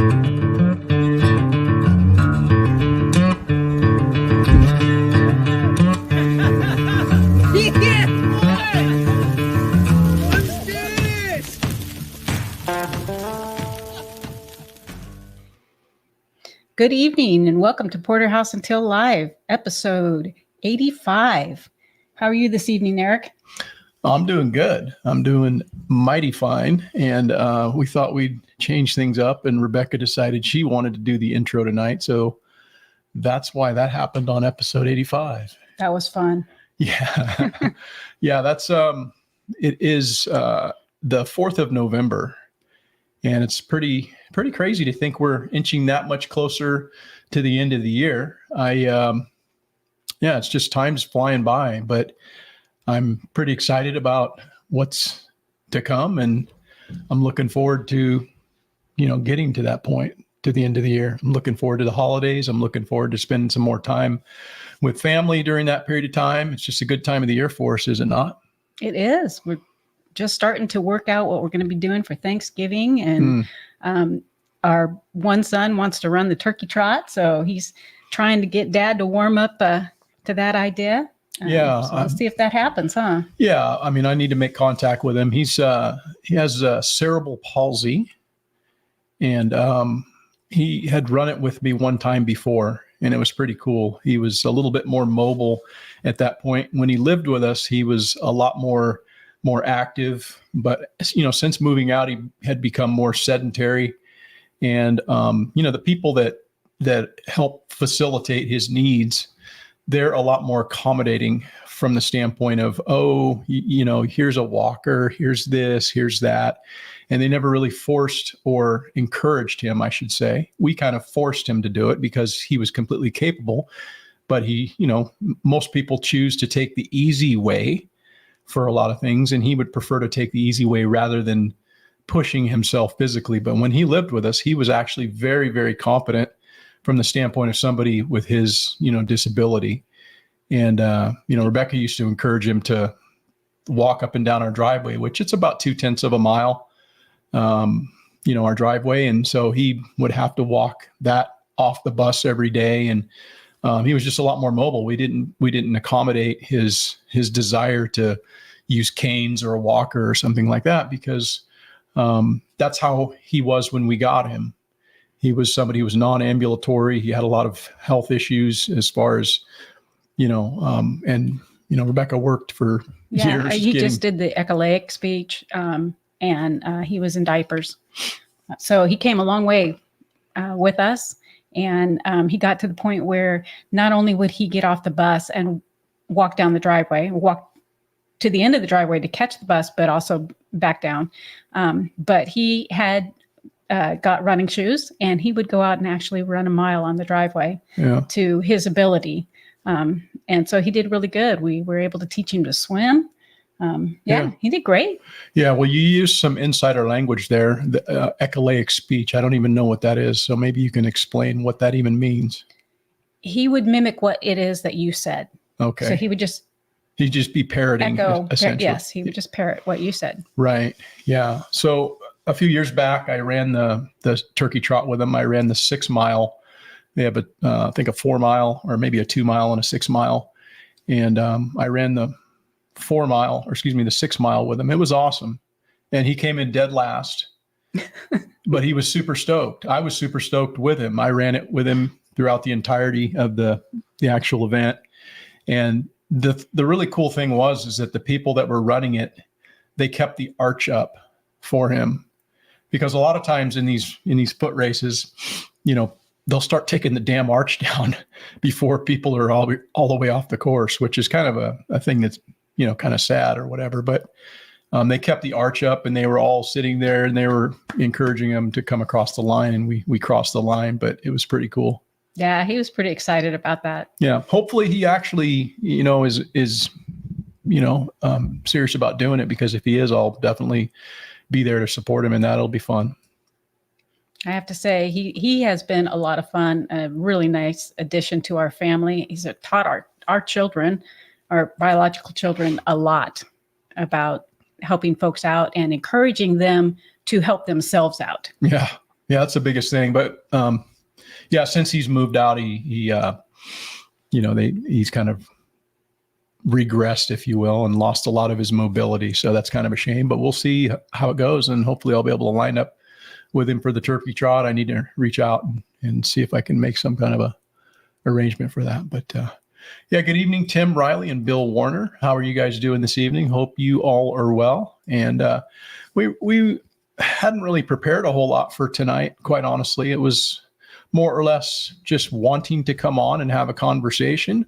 Good evening and welcome to Porterhouse and Teal Live, episode 85. How are you this evening, Eric? I'm doing good. I'm doing mighty fine. And we thought we'd change things up, and Rebecca decided she wanted to do the intro tonight. So that's why that happened on episode 85. That was fun. Yeah. Yeah, it is the 4th of November. And it's pretty crazy to think we're inching that much closer to the end of the year. It's just time's flying by, but I'm pretty excited about what's to come, and I'm looking forward to, getting to that point, to the end of the year. I'm looking forward to the holidays. I'm looking forward to spending some more time with family during that period of time. It's just a good time of the year for us, is it not? It is. We're just starting to work out what we're going to be doing for Thanksgiving, and our one son wants to run the turkey trot, so he's trying to get Dad to warm up to that idea. So let's see if that happens, huh? Yeah, I mean, I need to make contact with him. He has cerebral palsy, and he had run it with me one time before, and it was pretty cool. He was a little bit more mobile at that point. When he lived with us, he was a lot more active, but since moving out, he had become more sedentary. And the people that help facilitate his needs, they're a lot more accommodating from the standpoint of, here's a walker, here's this, here's that. And they never really forced or encouraged him, I should say. We kind of forced him to do it because he was completely capable. But most people choose to take the easy way for a lot of things, and he would prefer to take the easy way rather than pushing himself physically. But when he lived with us, he was actually very, very competent from the standpoint of somebody with his, disability. And, Rebecca used to encourage him to walk up and down our driveway, which it's about 0.2 of a mile, our driveway. And so he would have to walk that off the bus every day. And he was just a lot more mobile. We didn't accommodate his desire to use canes or a walker or something like that, because that's how he was when we got him. He was somebody who was non-ambulatory. He had a lot of health issues as far as, Rebecca worked for years. He just did the echolalic speech, and he was in diapers. So he came a long way with us. And he got to the point where not only would he get off the bus and walk down the driveway, walk to the end of the driveway to catch the bus, but also back down. But he had got running shoes, and he would go out and actually run a mile on the driveway to his ability. And so he did really good. We were able to teach him to swim. He did great. Yeah, well, you used some insider language there, the echolalic speech. I don't even know what that is. So maybe you can explain what that even means. He would mimic what it is that you said. Okay. So he'd just be parroting, essentially. Yes, he would just parrot what you said. Right. Yeah. So a few years back, I ran the turkey trot with him. I ran the 6 mile. They have I think a 4 mile or maybe a 2 mile and a 6 mile. And I ran the 6 mile with him. It was awesome. And he came in dead last, but he was super stoked. I was super stoked with him. I ran it with him throughout the entirety of the actual event. And the really cool thing is that the people that were running it, they kept the arch up for him, because a lot of times in these foot races, they'll start taking the damn arch down before people are all the way off the course, which is kind of a thing that's, kind of sad or whatever. But they kept the arch up, and they were all sitting there, and they were encouraging him to come across the line, and we crossed the line, but it was pretty cool. Yeah, he was pretty excited about that. Yeah. Hopefully he actually, is serious about doing it, because if he is, I'll definitely be there to support him, and that'll be fun. I have to say, he has been a lot of fun, a really nice addition to our family. He's taught our children, our biological children, a lot about helping folks out and encouraging them to help themselves out. Yeah. Yeah, that's the biggest thing. But yeah, since he's moved out, he's kind of regressed, if you will, and lost a lot of his mobility. So that's kind of a shame, but we'll see how it goes. And hopefully I'll be able to line up with him for the turkey trot. I need to reach out and see if I can make some kind of a arrangement for that. But yeah, good evening, Tim Riley and Bill Warner. How are you guys doing this evening? Hope you all are well. And we hadn't really prepared a whole lot for tonight, quite honestly. It was more or less just wanting to come on and have a conversation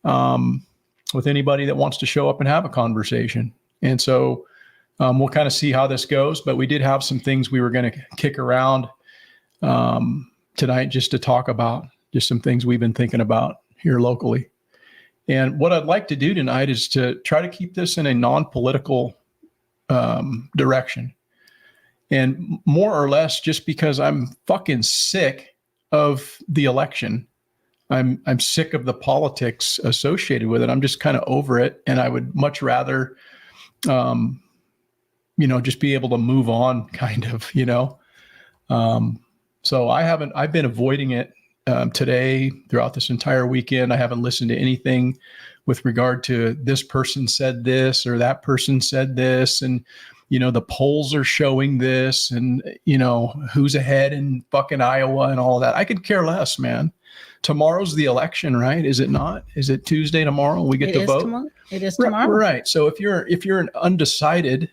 with anybody that wants to show up and have a conversation. And so we'll kind of see how this goes, but we did have some things we were going to kick around tonight just to talk about, just some things we've been thinking about here locally. And what I'd like to do tonight is to try to keep this in a non-political direction. And more or less just because I'm fucking sick of the election. I'm sick of the politics associated with it. I'm just kind of over it. And I would much rather, just be able to move on kind of, So I've been avoiding it today throughout this entire weekend. I haven't listened to anything with regard to this person said this or that person said this. And, the polls are showing this and, who's ahead in fucking Iowa and all of that. I could care less, man. Tomorrow's the election, right? Is it not? Is it Tuesday tomorrow? We get to vote. It is tomorrow. Right. So if you're an undecided,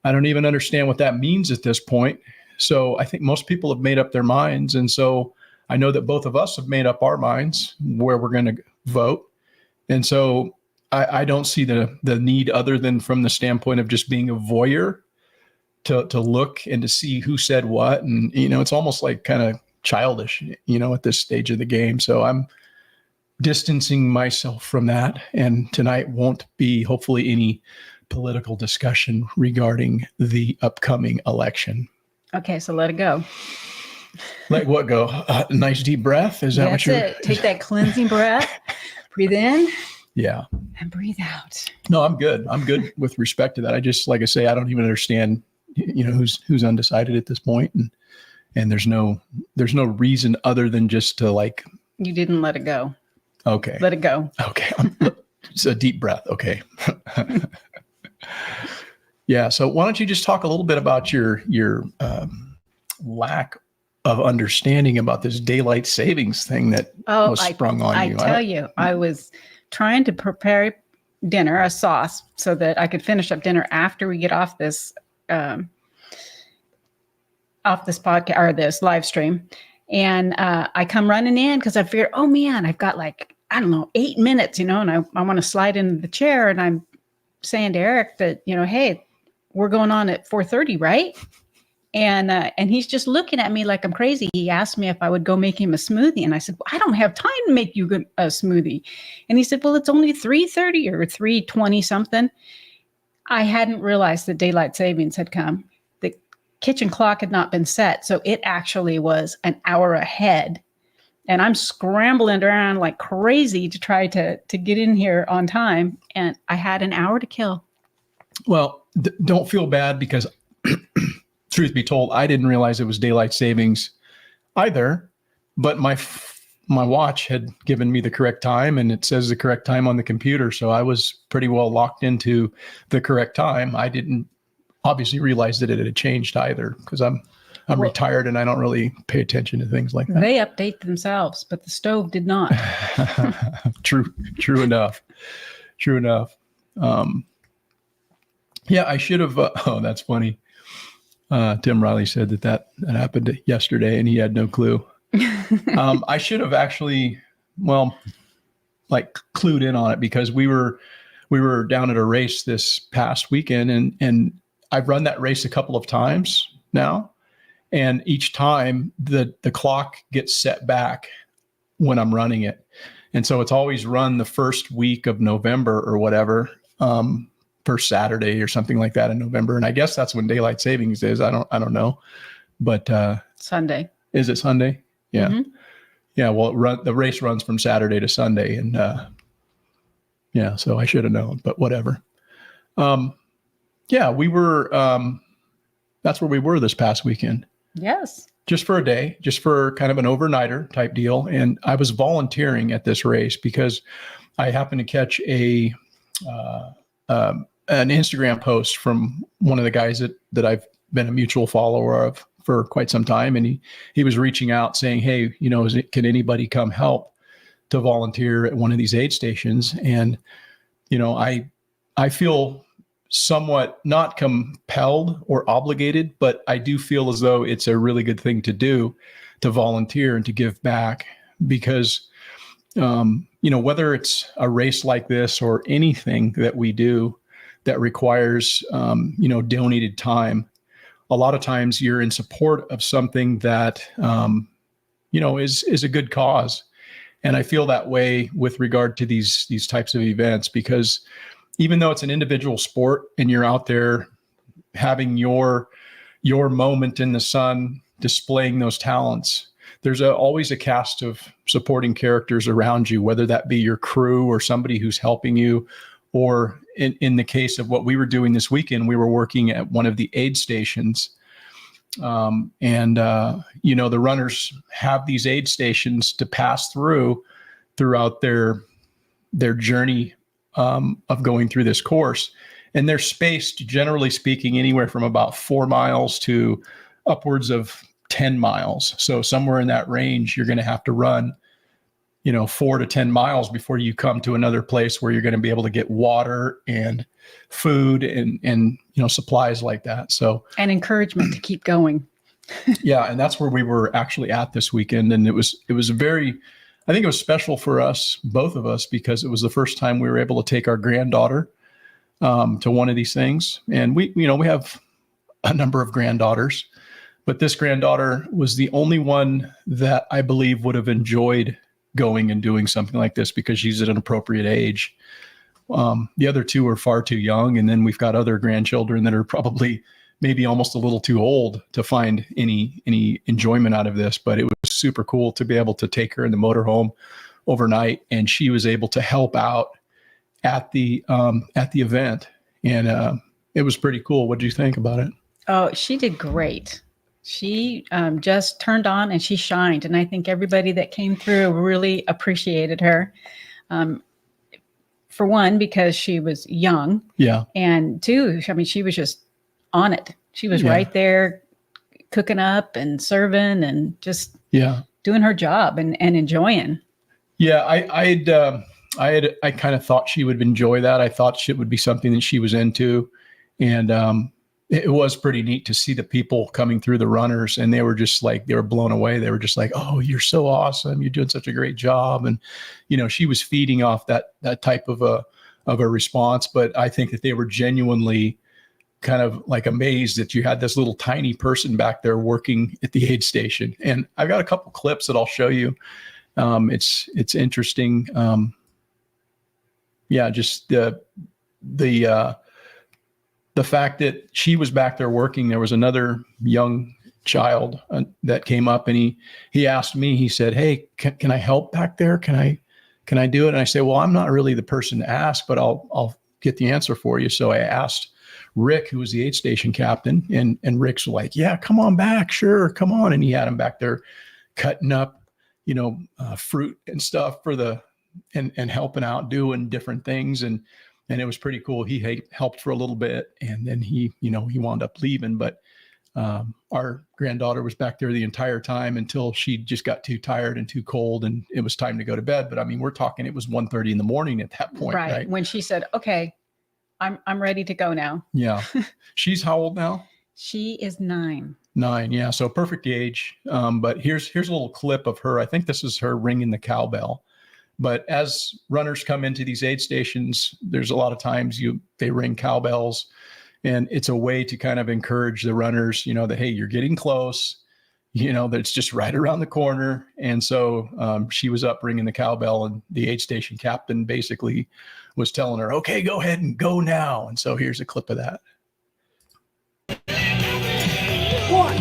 I don't even understand what that means at this point. So I think most people have made up their minds. And so I know that both of us have made up our minds where we're going to vote. And so I don't see the need other than from the standpoint of just being a voyeur to look and to see who said what. And, it's almost like kind of childish, at this stage of the game. So I'm distancing myself from that. And tonight won't be hopefully any political discussion regarding the upcoming election. Okay, so let it go. Let what go? A nice deep breath? Is that what you're... That's it. Take that cleansing breath. Breathe in. Yeah. And breathe out. No, I'm good. I'm good with respect to that. I just, like I say, I don't even understand, who's undecided at this point. And there's no reason other than just to like... You didn't let it go. Okay. Let it go. Okay. It's a deep breath. Okay. Yeah. So why don't you just talk a little bit about your lack of understanding about this daylight savings thing that was sprung on you? I tell you, I was trying to prepare dinner, a sauce, so that I could finish up dinner after we get off this podcast or this live stream. And I come running in because I figured, oh man, I've got 8 minutes, and I want to slide into the chair. And I'm saying to Eric that, hey, we're going on at 4:30, right? And he's just looking at me like I'm crazy. He asked me if I would go make him a smoothie. And I said, well, I don't have time to make you a smoothie. And he said, well, it's only 3:30 or 3:20 something. I hadn't realized that daylight savings had come. The kitchen clock had not been set. So it actually was an hour ahead. And I'm scrambling around like crazy to try to get in here on time. And I had an hour to kill. Well, don't feel bad because truth be told, I didn't realize it was daylight savings either, but my watch had given me the correct time and it says the correct time on the computer. So I was pretty well locked into the correct time. I didn't obviously realize that it had changed either because I'm retired and I don't really pay attention to things like that. They update themselves, but the stove did not. True enough. Yeah, I should have. Oh, that's funny. Tim Riley said that happened yesterday and he had no clue. I should have actually, clued in on it because we were down at a race this past weekend and I've run that race a couple of times now. And each time the clock gets set back when I'm running it. And so it's always run the first week of November or whatever, first Saturday or something like that in November. And I guess that's when daylight savings is. I don't know, but Sunday. Is it Sunday? Yeah. Mm-hmm. Yeah. Well, the race runs from Saturday to Sunday and so I should have known, but whatever. Yeah, we were, that's where we were this past weekend. Yes. just for a day, just for kind of an overnighter type deal. And I was volunteering at this race because I happened to catch uh, an Instagram post from one of the guys that I've been a mutual follower of for quite some time. And he was reaching out saying, hey, can anybody come help to volunteer at one of these aid stations? And, I feel somewhat not compelled or obligated, but I do feel as though it's a really good thing to do, to volunteer and to give back, because whether it's a race like this or anything that we do that requires donated time, a lot of times you're in support of something that is a good cause. And I feel that way with regard to these types of events, because even though it's an individual sport and you're out there having your moment in the sun, displaying those talents, there's always a cast of supporting characters around you, whether that be your crew or somebody who's helping you, or in the case of what we were doing this weekend, we were working at one of the aid stations. The runners have these aid stations to pass throughout their journey of going through this course. And they're spaced, generally speaking, anywhere from about 4 miles to upwards of 10 miles. So somewhere in that range, you're going to have to run, 4 to 10 miles before you come to another place where you're going to be able to get water and food and supplies like that. So, and encouragement to keep going. Yeah. And that's where we were actually at this weekend. And it was I think it was special for us, both of us, because it was the first time we were able to take our granddaughter to one of these things. And we have a number of granddaughters, but this granddaughter was the only one that I believe would have enjoyed going and doing something like this, because she's at an appropriate age. The other two are far too young. And then we've got other grandchildren that are probably maybe almost a little too old to find any enjoyment out of this. But it was super cool to be able to take her in the motorhome overnight, and she was able to help out at the event. And it was pretty cool. What did you think about it? Oh, she did great. She just turned on and she shined. And I think everybody that came through really appreciated her. For one, because she was young. Yeah. And two, I mean, she was just on it. She was right there cooking up and serving and just doing her job and enjoying. Yeah. I kind of thought she would enjoy that. I thought it would be something that she was into. And it was pretty neat to see the people coming through, the runners, and they were just like, they were blown away. They were just like, oh, you're so awesome. You're doing such a great job. And, she was feeding off that type of a response. But I think that they were genuinely kind of like amazed that you had this little tiny person back there working at the aid station. And I've got a couple clips that I'll show you. It's interesting. Just the fact that she was back there working. There was another young child that came up, and he asked me, he said, hey, can I help back there? Can I do it? And I say, well, I'm not really the person to ask, but I'll get the answer for you. So I asked Rick, who was the aid station captain, and Rick's like, yeah, come on back. Sure. Come on. And he had him back there cutting up, fruit and stuff and helping out, doing different things. And it was pretty cool. He helped for a little bit, and then he wound up leaving. But our granddaughter was back there the entire time until she just got too tired and too cold, and it was time to go to bed. But I mean, we're talking, it was 1:30 in the morning at that point, right? When she said, okay, I'm ready to go now. Yeah. She's how old now? She is 9. 9. Yeah. So perfect age. But here's a little clip of her. I think this is her ringing the cowbell. But as runners come into these aid stations, there's a lot of times they ring cowbells, and it's a way to kind of encourage the runners, that, hey, you're getting close, that it's just right around the corner. And so she was up ringing the cowbell, and the aid station captain basically was telling her, okay, go ahead and go now. And so here's a clip of that. What?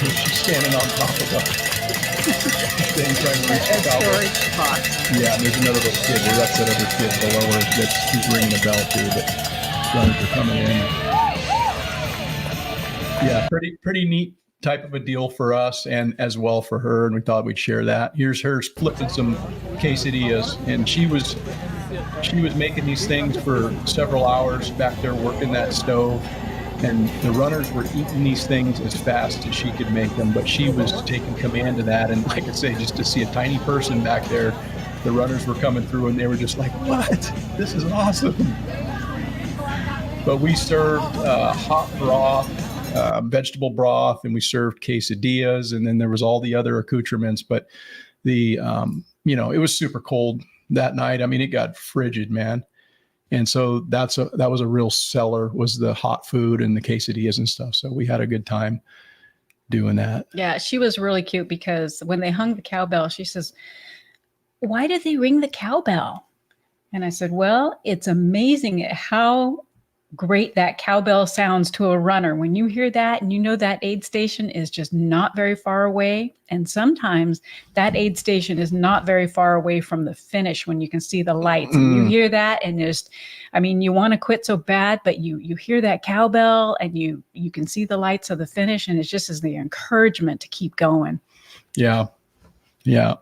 She's standing on top of the thing trying to reach the storage box. Yeah, and there's another little kid there. That's that other kid below her that's ringing a bell too. But runners are coming in. Yeah, pretty neat type of a deal for us and as well for her. And we thought we'd share that. Here's her flipping some quesadillas, and she was making these things for several hours back there working that stove. And the runners were eating these things as fast as she could make them, but she was taking command of that. And like I say, just to see a tiny person back there, the runners were coming through and they were just like, what? This is awesome. But we served hot broth, vegetable broth, and we served quesadillas, and then there was all the other accoutrements. But the it was super cold that night. I mean, it got frigid, man. And so that was a real seller, was the hot food and the quesadillas and stuff. So we had a good time doing that. Yeah, she was really cute because when they hung the cowbell, she says, "Why did they ring the cowbell?" And I said, "Well, it's amazing at how great that cowbell sounds to a runner. When you hear that and you know that aid station is just not very far away. And sometimes that aid station is not very far away from the finish when you can see the lights. And you hear that and you want to quit so bad, but you hear that cowbell and you can see the lights of the finish, and it's just as the encouragement to keep going." Yeah. Yeah.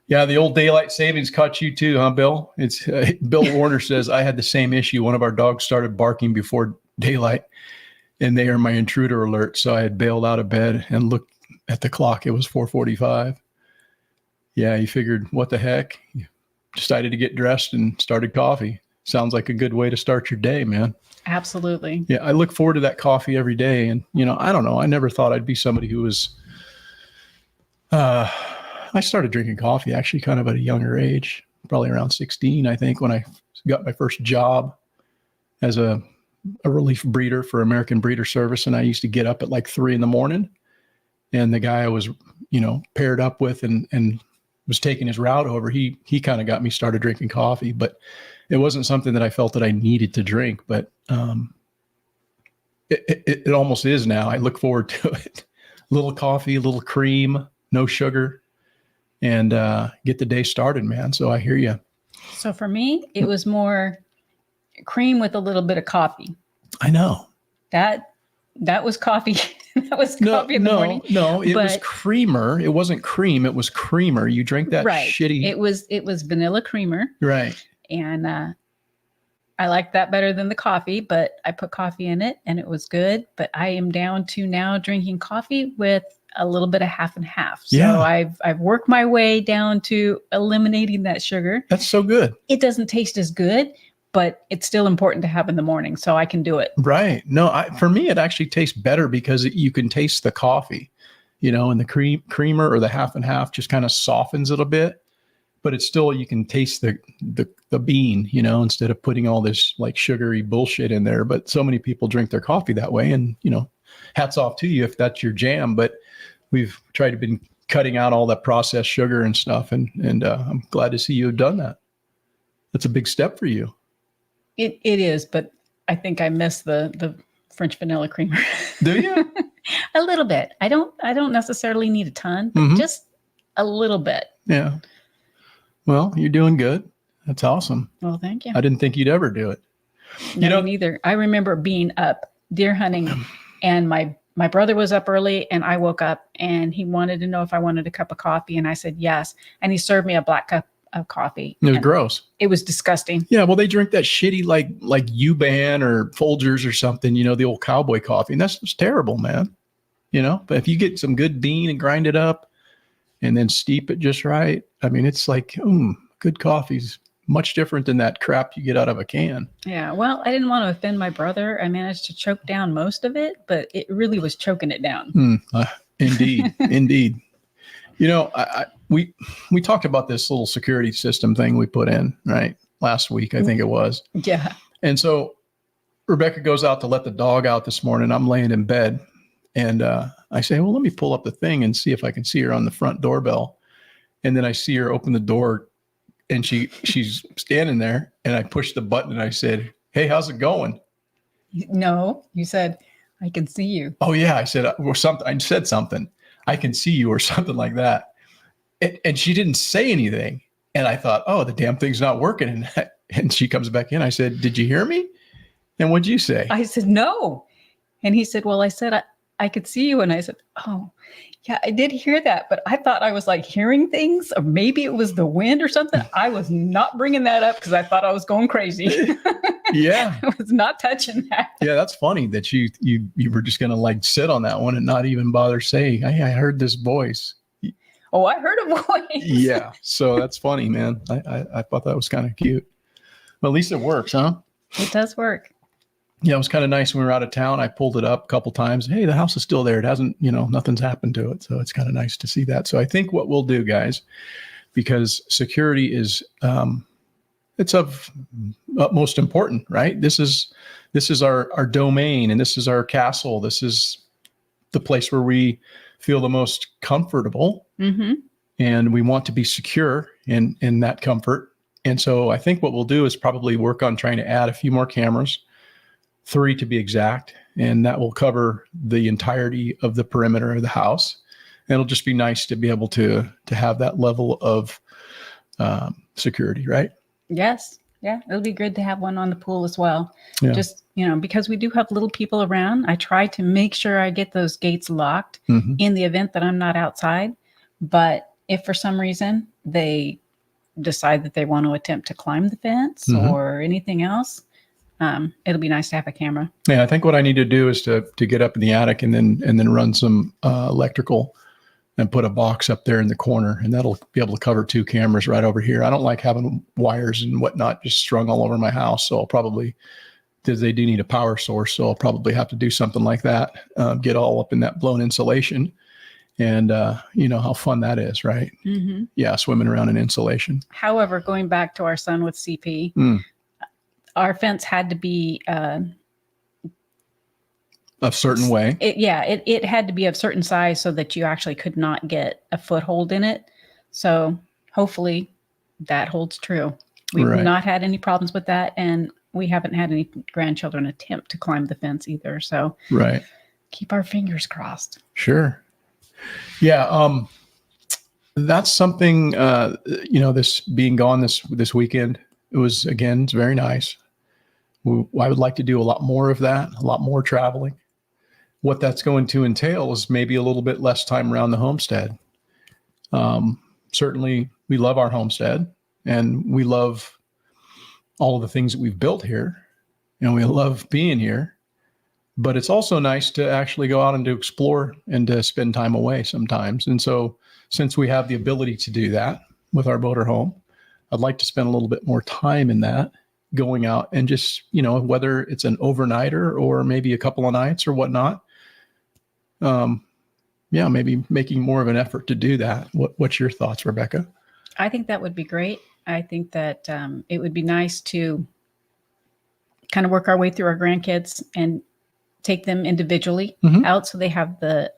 Yeah, the old daylight savings caught you too, huh, Bill? It's Bill Warner says, "I had the same issue. One of our dogs started barking before daylight, and they are my intruder alert. So I had bailed out of bed and looked at the clock. It was 4:45. Yeah, he figured, what the heck? He decided to get dressed and started coffee. Sounds like a good way to start your day, man. Absolutely. Yeah, I look forward to that coffee every day. And, I don't know. I never thought I'd be somebody who was I started drinking coffee actually kind of at a younger age, probably around 16, I think, when I got my first job as a relief breeder for American Breeder Service. And I used to get up at like 3 a.m. And the guy I was, paired up with and was taking his route over, he kind of got me started drinking coffee, but it wasn't something that I felt that I needed to drink, but it almost is now. I look forward to it. A little coffee, a little cream, no sugar, and get the day started, man. So I hear you. So for me, it was more cream with a little bit of coffee. I know. That was coffee. That was coffee in the morning. No, it was creamer. It wasn't cream. It was creamer. You drank that shitty. It was vanilla creamer. Right. And I liked that better than the coffee, but I put coffee in it and it was good. But I am down to now drinking coffee with a little bit of half and half. So yeah. I've worked my way down to eliminating that sugar. That's so good. It doesn't taste as good, but it's still important to have in the morning, so I can do it. Right. No, for me, it actually tastes better because you can taste the coffee, and the creamer or the half and half just kind of softens it a bit, but it's still, you can taste the bean, instead of putting all this like sugary bullshit in there. But so many people drink their coffee that way, and, hats off to you if that's your jam. But we've tried to been cutting out all that processed sugar and stuff. And I'm glad to see you have done that. That's a big step for you. It is, but I think I miss the French vanilla creamer. Do you? A little bit. I don't necessarily need a ton, but just a little bit. Yeah. Well, you're doing good. That's awesome. Well, thank you. I didn't think you'd ever do it. No, neither. I remember being up deer hunting and my brother was up early and I woke up and he wanted to know if I wanted a cup of coffee. And I said, yes. And he served me a black cup of coffee. It was gross. It was disgusting. Yeah. Well, they drink that shitty, like U-Ban or Folgers or something, the old cowboy coffee. And that's just terrible, man. But if you get some good bean and grind it up and then steep it just right, I mean, it's like, good coffee's much different than that crap you get out of a can. Yeah. Well, I didn't want to offend my brother. I managed to choke down most of it, but it really was choking it down. Indeed. Indeed. We talked about this little security system thing we put in, right? Last week, I think it was. Yeah. And so Rebecca goes out to let the dog out this morning. I'm laying in bed and I say, well, let me pull up the thing and see if I can see her on the front doorbell. And then I see her open the door and she's standing there and I pushed the button and I said, hey, how's it going? No, you said, I can see you. Oh yeah. I said, or something. I said something. I can see you or something like that. And she didn't say anything. And I thought, oh, the damn thing's not working. And she comes back in. I said, did you hear me? And what'd you say? I said, no. And he said, well, I said, I could see you. And I said, oh, yeah, I did hear that, but I thought I was like hearing things, or maybe it was the wind or something. I was not bringing that up because I thought I was going crazy. Yeah. I was not touching that. Yeah, that's funny that you were just going to like sit on that one and not even bother saying, hey, I heard this voice. Oh, I heard a voice. Yeah. So that's funny, man. I thought that was kind of cute. But at least it works, huh? It does work. Yeah, it was kind of nice when we were out of town. I pulled it up a couple times. Hey, the house is still there. It hasn't, nothing's happened to it. So it's kind of nice to see that. So I think what we'll do, guys, because security is, it's of utmost important, right? This is our domain, and this is our castle. This is the place where we feel the most comfortable, and we want to be secure in that comfort. And so I think what we'll do is probably work on trying to add a few more cameras, 3 to be exact, and that will cover the entirety of the perimeter of the house. And it'll just be nice to be able to have that level of security, right? Yes. Yeah. It'll be good to have one on the pool as well. Yeah. Just, because we do have little people around, I try to make sure I get those gates locked in the event that I'm not outside. But if for some reason they decide that they want to attempt to climb the fence or anything else, it'll be nice to have a camera. Yeah, I think what I need to do is to get up in the attic and then run some electrical and put a box up there in the corner, and that'll be able to cover 2 cameras right over here. I don't like having wires and whatnot just strung all over my house, so I'll probably, because they do need a power source, so I'll probably have to do something like that, get all up in that blown insulation. And you know how fun that is, right? Yeah, swimming around in insulation. However, going back to our son with CP, our fence had to be a certain way. It had to be of certain size so that you actually could not get a foothold in it. So hopefully that holds true. We've not had any problems with that, and we haven't had any grandchildren attempt to climb the fence either. So keep our fingers crossed. Sure. Yeah. That's something, this being gone this weekend, it was, again, it's very nice. I would like to do a lot more of that, a lot more traveling. What that's going to entail is maybe a little bit less time around the homestead. Certainly we love our homestead, and we love all of the things that we've built here, and we love being here. But it's also nice to actually go out and to explore and to spend time away sometimes. And so since we have the ability to do that with our motorhome, I'd like to spend a little bit more time in that, going out and just, whether it's an overnighter or maybe a couple of nights or whatnot. Maybe making more of an effort to do that. What's your thoughts, Rebecca? I think that would be great. I think that it would be nice to kind of work our way through our grandkids and take them individually out so they have the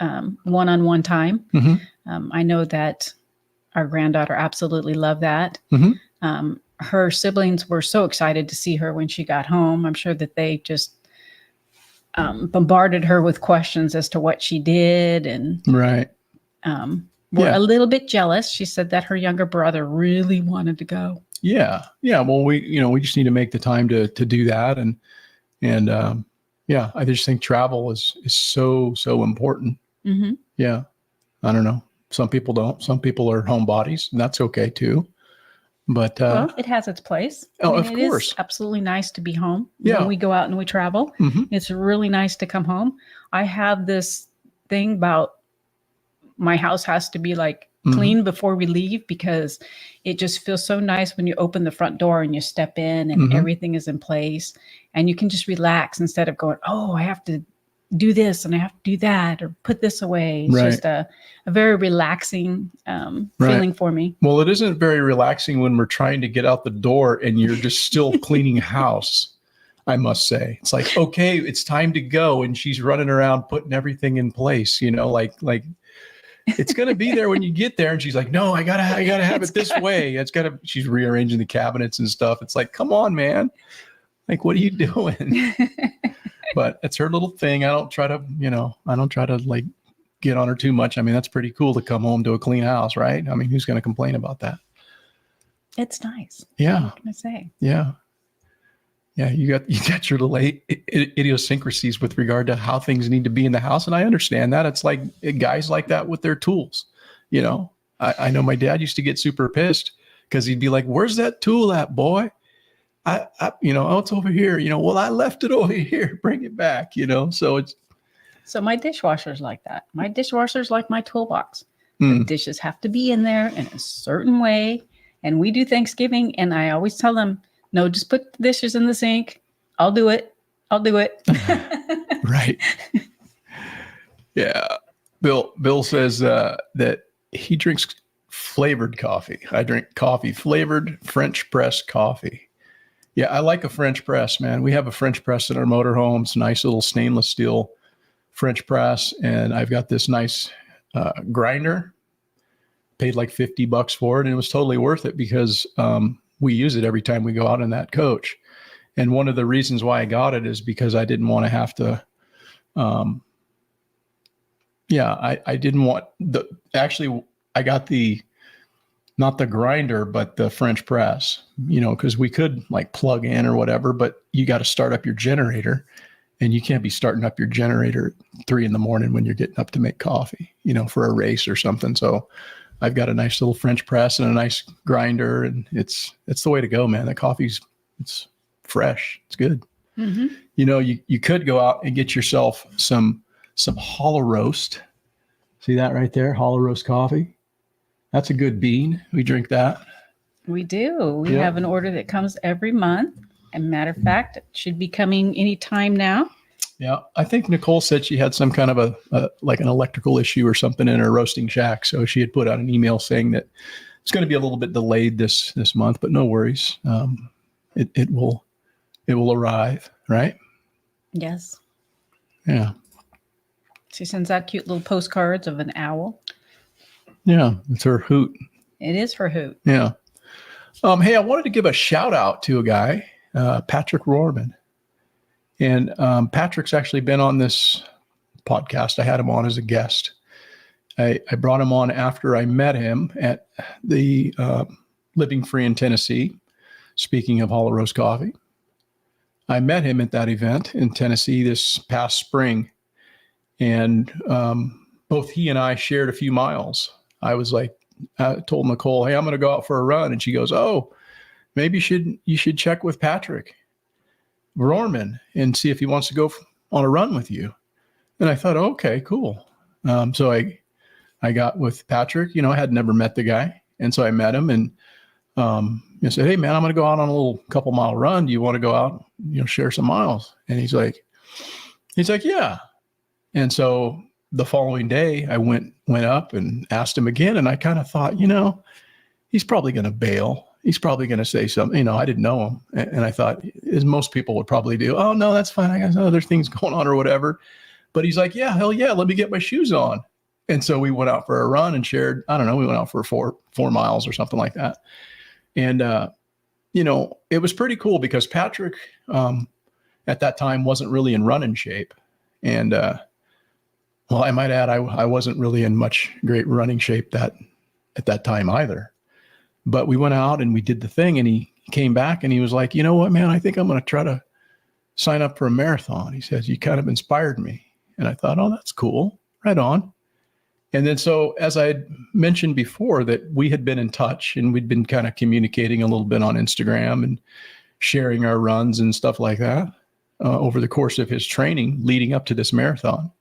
one-on-one time. I know that our granddaughter absolutely loved that. Her siblings were so excited to see her when she got home. I'm sure that they just bombarded her with questions as to what she did, and were a little bit jealous. She said that her younger brother really wanted to go. Yeah. Well, we just need to make the time to do that, and I just think travel is so important. Yeah, I don't know. Some people don't. Some people are homebodies, and that's okay too. But it has its place. Of course, it's absolutely nice to be home when we go out and we travel. It's really nice to come home. I have this thing about my house has to be like clean before we leave, because it just feels so nice when you open the front door and you step in and everything is in place, and you can just relax instead of going, oh, I have to do this and I have to do that or put this away. It's just a very relaxing feeling for me. Well, it isn't very relaxing when we're trying to get out the door and you're just still cleaning house. I must say, it's like, okay, it's time to go. And she's running around putting everything in place, like it's going to be there when you get there. And she's like, no, I gotta have it this way. She's rearranging the cabinets and stuff. It's like, come on, man. Like, what are you doing? But it's her little thing. I don't try to like get on her too much. I mean, that's pretty cool to come home to a clean house, right? I mean, who's going to complain about that? It's nice. Yeah. What can I say? Yeah. Yeah, you got your little idiosyncrasies with regard to how things need to be in the house, and I understand that. It's like guys like that with their tools. You know, I know my dad used to get super pissed because he'd be like, "Where's that tool at, boy?" Oh, it's over here. Well, I left it over here. Bring it back. So it's So my dishwasher's like that. My dishwasher's like my toolbox. The mm, dishes have to be in there in a certain way. And we do Thanksgiving, and I always tell them, no, just put the dishes in the sink. I'll do it. I'll do it. right. Yeah. Bill says that he drinks flavored coffee. I drink coffee flavored French press coffee. Yeah, I like a French press, man. We have a French press in our motorhome. It's a nice little stainless steel French press, and I've got this nice grinder. Paid like $50 for it, and it was totally worth it because we use it every time we go out in that coach. And one of the reasons why I got it is because I didn't want to have to. I didn't want I got not the grinder, but the French press, because we could like plug in or whatever, but you got to start up your generator, and you can't be starting up your generator at 3 a.m. when you're getting up to make coffee, for a race or something. So I've got a nice little French press and a nice grinder, and it's the way to go, man. The it's fresh. It's good. Mm-hmm. You could go out and get yourself some hollow roast. See that right there? Hollow roast coffee. That's a good bean. We drink that. We do. We have an order that comes every month. And matter of fact, it should be coming any time now. Yeah. I think Nicole said she had some kind of like an electrical issue or something in her roasting shack. So she had put out an email saying that it's going to be a little bit delayed this month, but no worries. It will arrive, right? Yes. Yeah. She sends out cute little postcards of an owl. Yeah. It's her hoot. It is her hoot. Yeah. Hey, I wanted to give a shout out to a guy, Patrick Rohrman. And Patrick's actually been on this podcast. I had him on as a guest. I brought him on after I met him at the Living Free in Tennessee, speaking of hollow roast coffee. I met him at that event in Tennessee this past spring. And both he and I shared a few miles. I told Nicole, hey, I'm going to go out for a run. And she goes, oh, maybe you should check with Patrick Rohrman and see if he wants to go on a run with you. And I thought, okay, cool. So I got with Patrick, I had never met the guy. And so I met him and I said, hey man, I'm going to go out on a little couple mile run. Do you want to go out, share some miles? And he's like, yeah. And so the following day I went up and asked him again. And I kind of thought, he's probably going to bail. He's probably going to say something, I didn't know him. And I thought, as most people would probably do, oh no, that's fine. I got other things going on or whatever. But he's like, yeah, hell yeah. Let me get my shoes on. And so we went out for a run and shared, I don't know, we went out for 4 miles or something like that. And, it was pretty cool because Patrick, at that time wasn't really in running shape. And, well, I might add, I wasn't really in much great running shape at that time either. But we went out and we did the thing, and he came back and he was like, you know what, man, I think I'm going to try to sign up for a marathon. He says, you kind of inspired me. And I thought, oh, that's cool. Right on. And then so as I had mentioned before that we had been in touch and we'd been kind of communicating a little bit on Instagram and sharing our runs and stuff like that over the course of his training leading up to this marathon.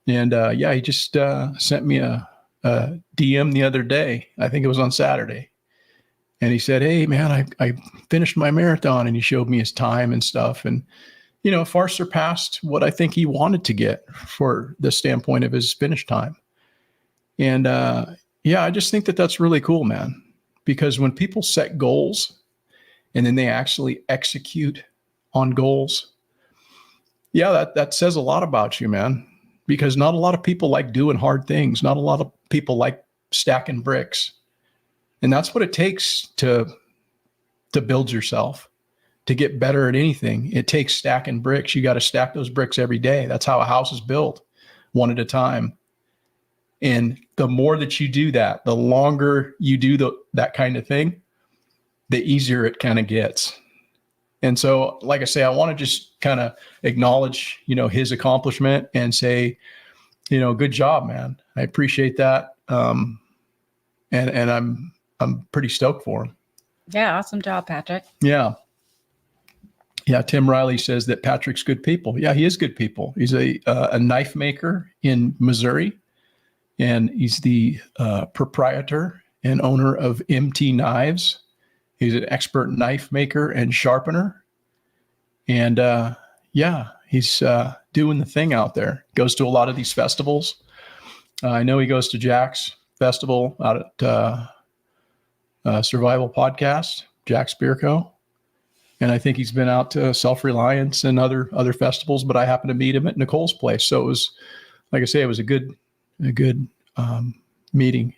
And he just sent me a DM the other day. I think it was on Saturday. And he said, hey, man, I finished my marathon. And he showed me his time and stuff. And, far surpassed what I think he wanted to get for the standpoint of his finish time. And I just think that that's really cool, man. Because when people set goals and then they actually execute on goals, that says a lot about you, man. Because not a lot of people like doing hard things. Not a lot of people like stacking bricks. And that's what it takes to build yourself, to get better at anything. It takes stacking bricks. You got to stack those bricks every day. That's how a house is built, one at a time. And the more that you do that, the longer you do that kind of thing, the easier it kind of gets. And so, like I say, I want to just kind of acknowledge, his accomplishment and say, good job, man. I appreciate that. And I'm pretty stoked for him. Yeah. Awesome job, Patrick. Yeah. Yeah. Tim Riley says that Patrick's good people. Yeah, he is good people. He's a knife maker in Missouri, and he's the proprietor and owner of MT Knives. He's an expert knife maker and sharpener. And he's doing the thing out there. Goes to a lot of these festivals. I know he goes to Jack's festival out at Survival Podcast, Jack Spirko. And I think he's been out to Self-Reliance and other festivals, but I happened to meet him at Nicole's place. So it was, like I say, it was a good meeting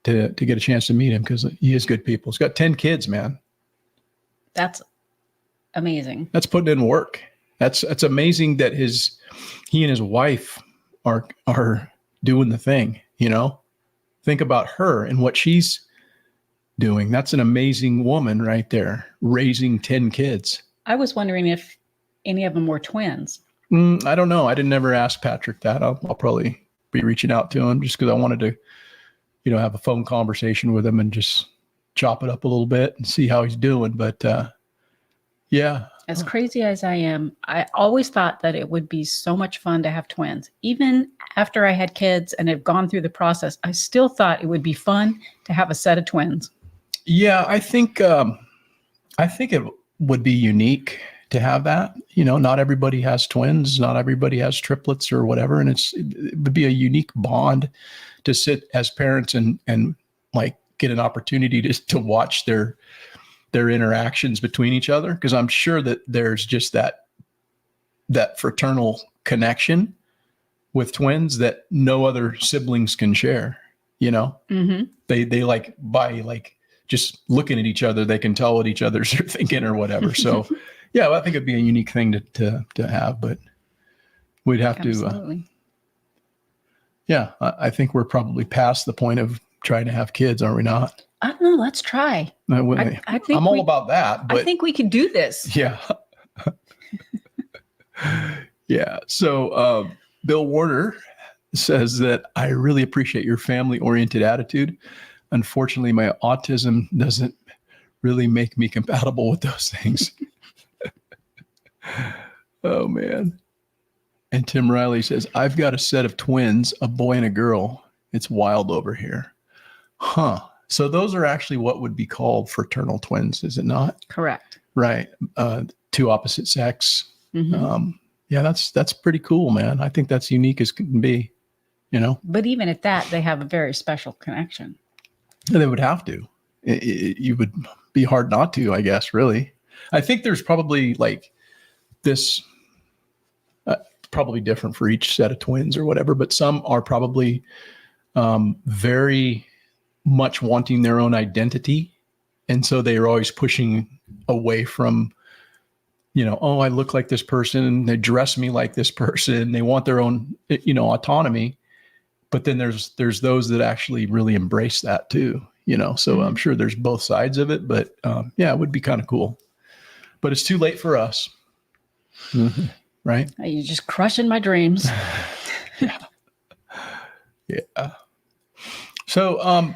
to get a chance to meet him, because he is good people. He's got 10 kids, man. That's amazing. That's putting in work. That's amazing that he and his wife are doing the thing, Think about her and what she's doing. That's an amazing woman right there, raising 10 kids. I was wondering if any of them were twins. I don't know. I didn't ever ask Patrick that. I'll probably be reaching out to him just because I wanted to, have a phone conversation with him and just chop it up a little bit and see how he's doing. But yeah. As crazy as I am, I always thought that it would be so much fun to have twins. Even after I had kids and have gone through the process, I still thought it would be fun to have a set of twins. Yeah, I think it would be unique to have that. Not everybody has twins, not everybody has triplets or whatever, and it would be a unique bond to sit as parents and like get an opportunity to watch their interactions between each other, because I'm sure that there's just that fraternal connection with twins that no other siblings can share. Mm-hmm. They like by like just looking at each other, they can tell what each other's are thinking or whatever. So yeah, well, I think it'd be a unique thing to have, but we'd have Absolutely. I think we're probably past the point of trying to have kids, are we not? I don't know. Let's try. I think I'm all about that. But I think we can do this. Yeah. Yeah. So Bill Warner says that I really appreciate your family-oriented attitude. Unfortunately, my autism doesn't really make me compatible with those things. Oh, man. And Tim Riley says, I've got a set of twins, a boy and a girl. It's wild over here. Huh. So those are actually what would be called fraternal twins, is it not? Correct. Right. Two opposite sex. Mm-hmm. Yeah, that's pretty cool, man. I think that's unique as can be, But even at that, they have a very special connection. They would have to. You would be hard not to, I guess, really. I think there's probably like this, probably different for each set of twins or whatever, but some are probably very much wanting their own identity. And so they are always pushing away from, I look like this person, they dress me like this person, they want their own, autonomy. But then there's those that actually really embrace that too, so I'm sure there's both sides of it, but it would be kind of cool, but it's too late for us. Mm-hmm. Right. You're just crushing my dreams. Yeah. So,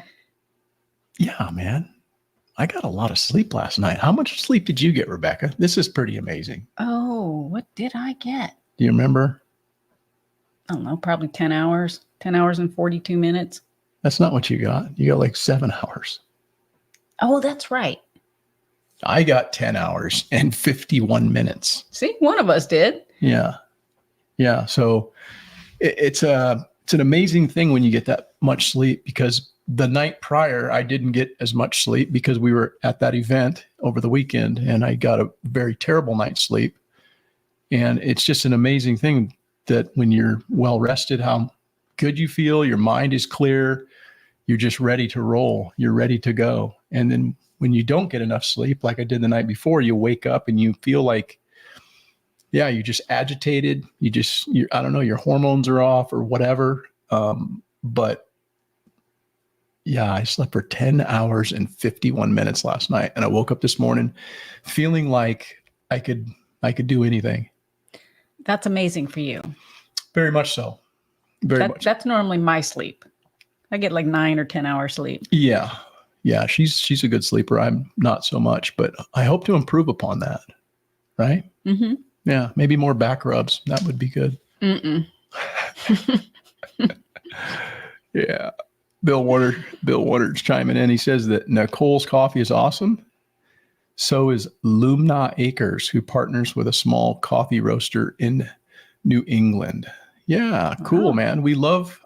yeah, man, I got a lot of sleep last night. How much sleep did you get, Rebecca? This is pretty amazing. Oh, what did I get? Do you remember? I don't know, probably 10 hours and 42 minutes. That's not what you got. You got like 7 hours. Oh, that's right. I got 10 hours and 51 minutes. See, one of us did. Yeah. Yeah. So it's an amazing thing when you get that much sleep, because the night prior, I didn't get as much sleep because we were at that event over the weekend and I got a very terrible night's sleep. And it's just an amazing thing that when you're well rested, how good you feel, your mind is clear, you're just ready to roll, you're ready to go. And then when you don't get enough sleep, like I did the night before, you wake up and you feel like, you're just agitated. I don't know, your hormones are off or whatever. But Yeah, I slept for 10 hours and 51 minutes last night. And I woke up this morning feeling like I could do anything. That's amazing for you. Very much so. Very much. That's normally my sleep. I get like 9 or 10 hours sleep. Yeah. Yeah. She's a good sleeper. I'm not so much, but I hope to improve upon that. Right? Mm-hmm. Yeah. Maybe more back rubs. That would be good. Mm-mm. Yeah. Bill Warner's chiming in. He says that Nicole's coffee is awesome. So is Lumna Acres, who partners with a small coffee roaster in New England. Yeah, cool, Wow. man. We love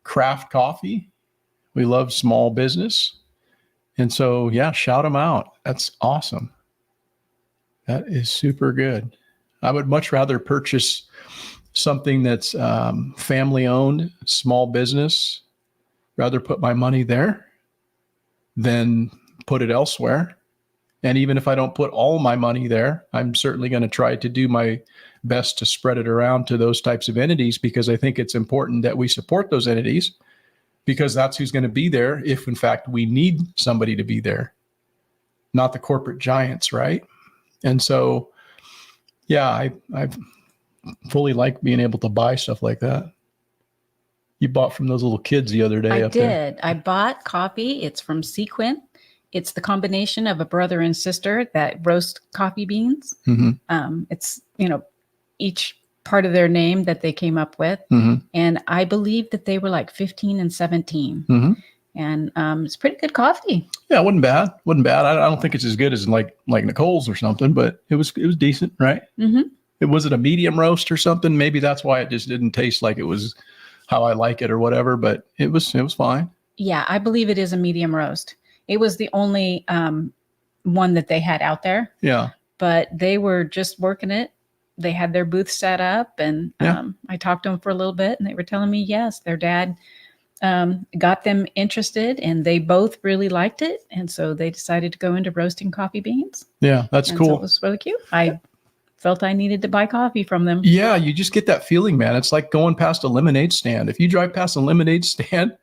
craft coffee. We love small business. And so, yeah, shout them out. That's awesome. That is super good. I would much rather purchase something that's family owned, small business, rather put my money there than put it elsewhere. And even if I don't put all my money there, I'm certainly going to try to do my best to spread it around to those types of entities, because I think it's important that we support those entities, because that's who's going to be there if, in fact, we need somebody to be there, not the corporate giants, right? And so, yeah, I fully like being able to buy stuff like that. You bought from those little kids the other day. I did. I bought coffee. It's from Sequent. It's the combination of a brother and sister that roast coffee beans. Mm-hmm. It's, each part of their name that they came up with. Mm-hmm. And I believe that they were like 15 and 17. Mm-hmm. And it's pretty good coffee. Yeah, it wasn't bad. I don't think it's as good as like Nicole's or something, but it was decent, right? Mm-hmm. Was it a medium roast or something? Maybe that's why it just didn't taste like it was how I like it or whatever, but it was fine. Yeah, I believe it is a medium roast. It was the only one that they had out there. Yeah. But they were just working it. They had their booth set up, and I talked to them for a little bit, and they were telling me, yes, their dad got them interested, and they both really liked it. And so they decided to go into roasting coffee beans. Yeah, that's cool. So it was really cute. I felt I needed to buy coffee from them. Yeah, you just get that feeling, man. It's like going past a lemonade stand. If you drive past a lemonade stand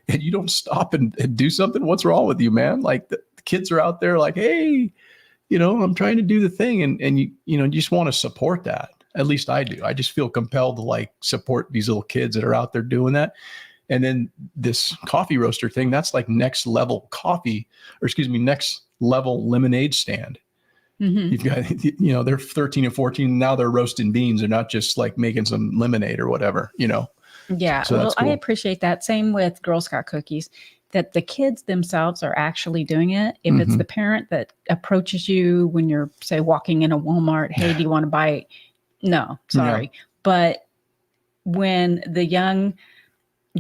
and you don't stop and do something, what's wrong with you, man? Like the kids are out there like, hey, I'm trying to do the thing. And you just want to support that. At least I do. I just feel compelled to like support these little kids that are out there doing that. And then this coffee roaster thing, that's like next level next level lemonade stand. Mm-hmm. You've got, they're 13 and 14. Now they're roasting beans. They're not just like making some lemonade or whatever, Yeah. So well, cool. I appreciate that. Same with Girl Scout cookies, that the kids themselves are actually doing it. If it's the parent that approaches you when you're, say, walking in a Walmart, hey, do you want to buy it? No, sorry. Yeah. But when the young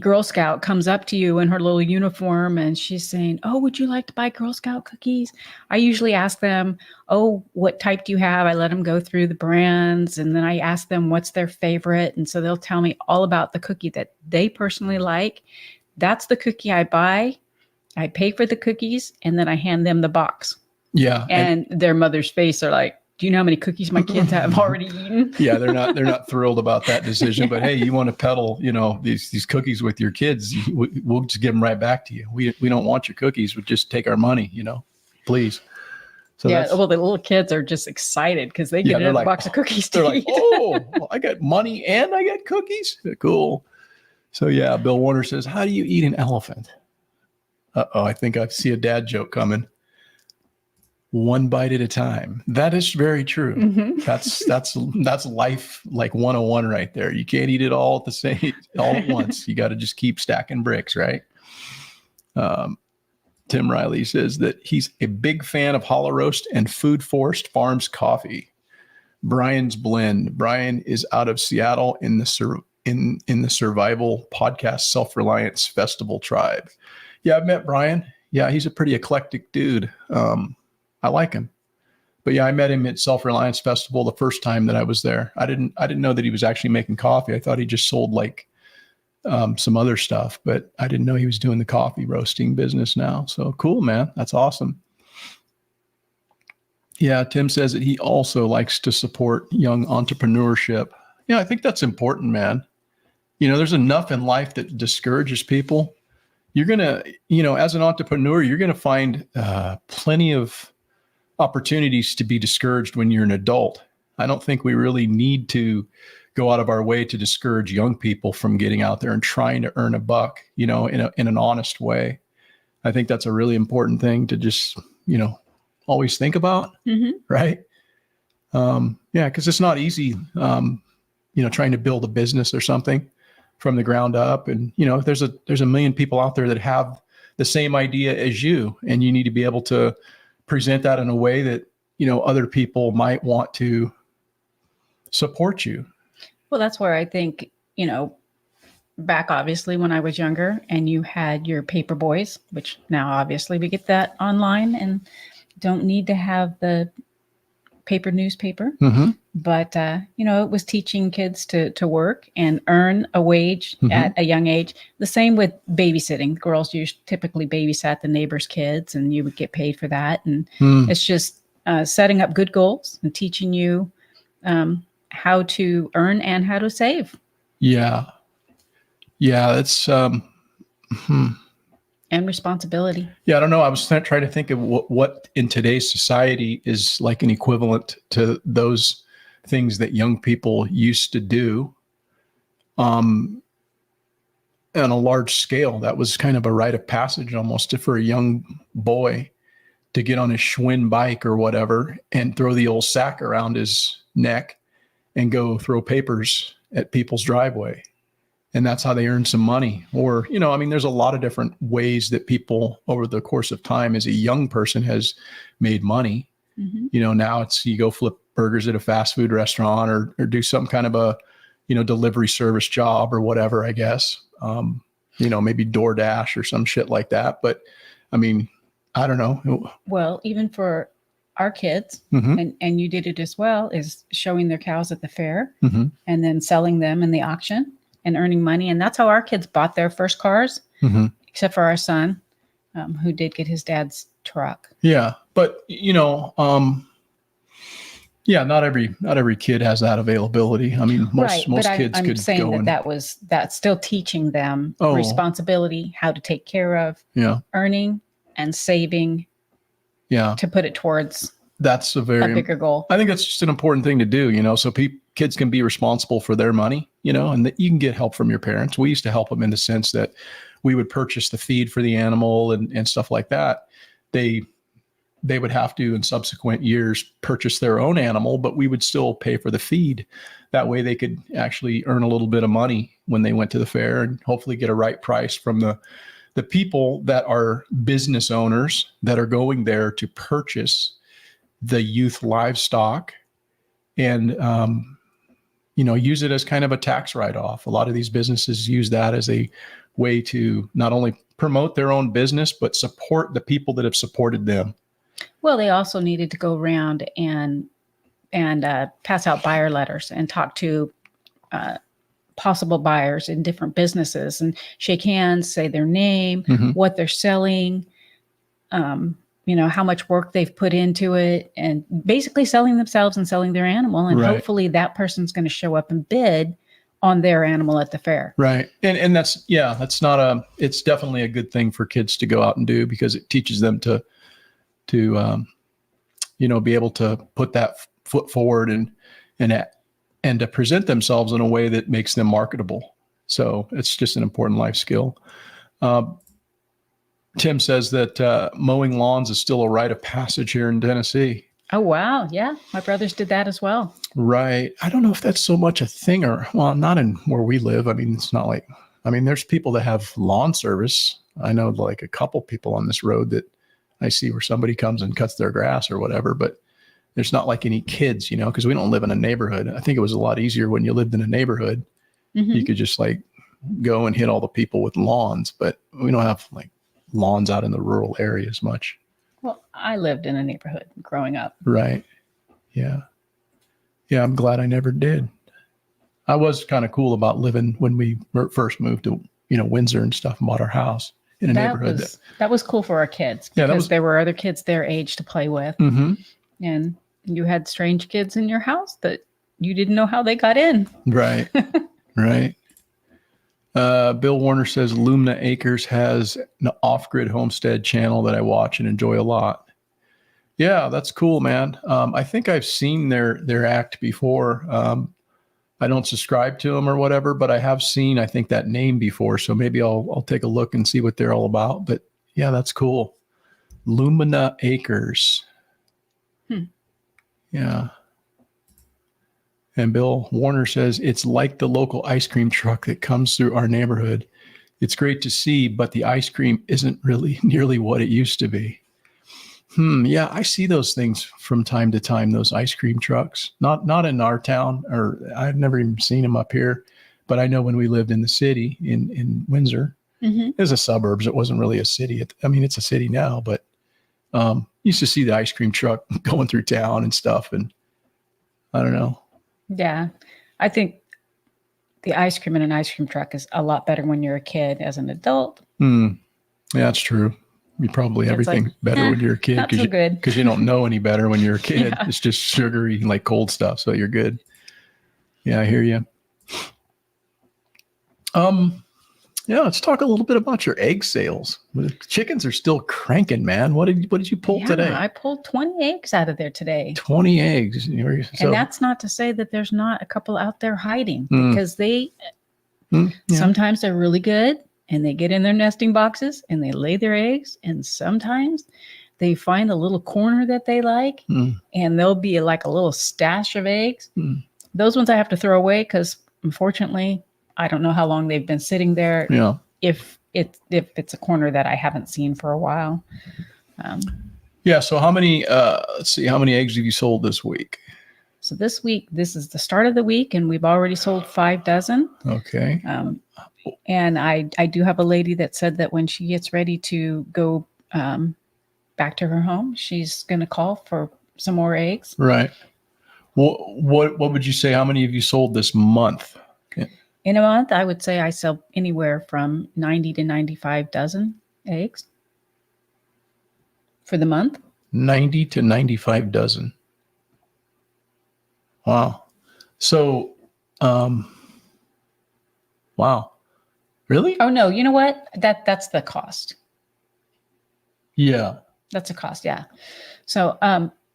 Girl Scout comes up to you in her little uniform and she's saying, oh, would you like to buy Girl Scout cookies? I usually ask them, oh, what type do you have? I let them go through the brands, and then I ask them what's their favorite. And so they'll tell me all about the cookie that they personally like. That's the cookie I buy. I pay for the cookies, and then I hand them the box. Yeah. And their mother's face are like, do you know how many cookies my kids have already eaten? Yeah, they're not thrilled about that decision. But hey, you want to peddle, these cookies with your kids? We'll just give them right back to you. We don't want your cookies. We just take our money, please. So yeah, well, the little kids are just excited because they get a box of cookies. They're like, oh, well, I got money and I got cookies. Cool. So yeah, Bill Warner says, how do you eat an elephant? Uh-oh, I think I see a dad joke coming. One bite at a time. That is very true. Mm-hmm. That's life like 101 right there. You can't eat it all at once. You got to just keep stacking bricks, right? Tim Riley says that he's a big fan of Hollow Roast and Food Forest Farms coffee. Brian's Blend. Brian is out of Seattle in the Survival Podcast Self-Reliance Festival Tribe. Yeah, I've met Brian. Yeah, he's a pretty eclectic dude. I like him. But yeah, I met him at Self-Reliance Festival the first time that I was there. I didn't know that he was actually making coffee. I thought he just sold like some other stuff, but I didn't know he was doing the coffee roasting business now. So cool, man. That's awesome. Yeah, Tim says that he also likes to support young entrepreneurship. Yeah, I think that's important, man. There's enough in life that discourages people. you're going to, as an entrepreneur, you're going to find plenty of opportunities to be discouraged when you're an adult. I don't think we really need to go out of our way to discourage young people from getting out there and trying to earn a buck, in an honest way. I think that's a really important thing to just, always think about. Mm-hmm. Right. Because it's not easy, trying to build a business or something from the ground up. And, there's a million people out there that have the same idea as you, and you need to be able to present that in a way that, other people might want to support you. Well, that's where I think, back obviously when I was younger and you had your paper boys, which now obviously we get that online and don't need to have the newspaper. Mm-hmm. But, it was teaching kids to work and earn a wage Mm-hmm. at a young age. The same with babysitting. Girls typically babysat the neighbors' kids and you would get paid for that. And it's just setting up good goals and teaching you how to earn and how to save. Yeah. Yeah. That's, And responsibility. Yeah, I don't know. I was trying to think of what in today's society is like an equivalent to those things that young people used to do on a large scale. That was kind of a rite of passage almost for a young boy to get on a Schwinn bike or whatever and throw the old sack around his neck and go throw papers at people's driveway. And that's how they earn some money. Or, there's a lot of different ways that people over the course of time as a young person has made money. Mm-hmm. Now it's you go flip burgers at a fast food restaurant or do some kind of a, delivery service job or whatever, I guess. Maybe DoorDash or some shit like that. But I don't know. Well, even for our kids, mm-hmm. and you did it as well, is showing their cows at the fair mm-hmm. and then selling them in the auction and earning money. And that's how our kids bought their first cars, mm-hmm. except for our son, who did get his dad's truck. Yeah. But, not every kid has that availability. Most kids I'm could saying go that's still teaching them responsibility, how to take care of earning and saving to put it towards that's a bigger goal. I think that's just an important thing to do, so kids can be responsible for their money, and that you can get help from your parents. We used to help them in the sense that we would purchase the feed for the animal and stuff like that. They would have to, in subsequent years, purchase their own animal, but we would still pay for the feed. That way they could actually earn a little bit of money when they went to the fair and hopefully get a right price from the people that are business owners that are going there to purchase the youth livestock and, use it as kind of a tax write-off. A lot of these businesses use that as a way to not only promote their own business, but support the people that have supported them. Well, they also needed to go around and pass out buyer letters and talk to possible buyers in different businesses and shake hands, say their name, mm-hmm. what they're selling, how much work they've put into it, and basically selling themselves and selling their animal. And hopefully that person's going to show up and bid on their animal at the fair. Right. And it's definitely a good thing for kids to go out and do, because it teaches them to be able to put that foot forward and to present themselves in a way that makes them marketable. So it's just an important life skill. Tim says that mowing lawns is still a rite of passage here in Tennessee. Oh, wow. Yeah. My brothers did that as well. Right. I don't know if that's so much a thing not in where we live. It's not like, there's people that have lawn service. I know like a couple people on this road that I see where somebody comes and cuts their grass or whatever, but there's not like any kids, because we don't live in a neighborhood. I think it was a lot easier when you lived in a neighborhood. Mm-hmm. You could just like go and hit all the people with lawns, but we don't have like lawns out in the rural areas much. Well, I lived in a neighborhood growing up. Right. Yeah. Yeah. I'm glad I never did. I was kind of cool about living when we first moved to, Windsor and stuff and bought our house in a neighborhood. That was cool for our kids because there were other kids their age to play with. Mm-hmm. And you had strange kids in your house that you didn't know how they got in. Right. Right. Bill Warner says Lumina Acres has an off-grid homestead channel that I watch and enjoy a lot. Yeah, that's cool, man. I think I've seen their act before. I don't subscribe to them or whatever, but I have seen, I think, that name before. So maybe I'll take a look and see what they're all about. But yeah, that's cool. Lumina Acres. Yeah. And Bill Warner says it's like the local ice cream truck that comes through our neighborhood. It's great to see, but the ice cream isn't really nearly what it used to be. Yeah, I see those things from time to time, those ice cream trucks. Not in our town, or I've never even seen them up here, but I know when we lived in the city in Windsor, it was a suburbs. It wasn't really a city. I mean, it's a city now, but used to see the ice cream truck going through town and stuff. And I don't know. Yeah. I think the ice cream in an ice cream truck is a lot better when you're a kid. As an adult, Yeah, that's true. You probably everything's like, better when you're a kid because you don't know any better when you're a kid. Yeah. It's just sugary, like cold stuff. So you're good. Yeah, I hear you. Yeah, let's talk a little bit about your egg sales. The chickens are still cranking, man. What did you pull today? I pulled 20 eggs out of there today. 20 eggs. And that's not to say that there's not a couple out there hiding, because they sometimes they're really good and they get in their nesting boxes and they lay their eggs, and sometimes they find a little corner that they like and there'll be like a little stash of eggs. Those ones I have to throw away because unfortunately I don't know how long they've been sitting there. Yeah. If it's a corner that I haven't seen for a while. Yeah. So how many, let's see, how many eggs have you sold this week? So this week, this is the start of the week, and we've already sold 5 dozen. Okay. And I do have a lady that said that when she gets ready to go back to her home, she's going to call for some more eggs. Right. Well, what would you say? How many have you sold this month? In a month, I would say I sell anywhere from 90 to 95 dozen eggs for the month. 90 to 95 dozen. Wow. So, wow. Really? Oh, no. You know what? That's the cost. Yeah. That's a cost. Yeah. So,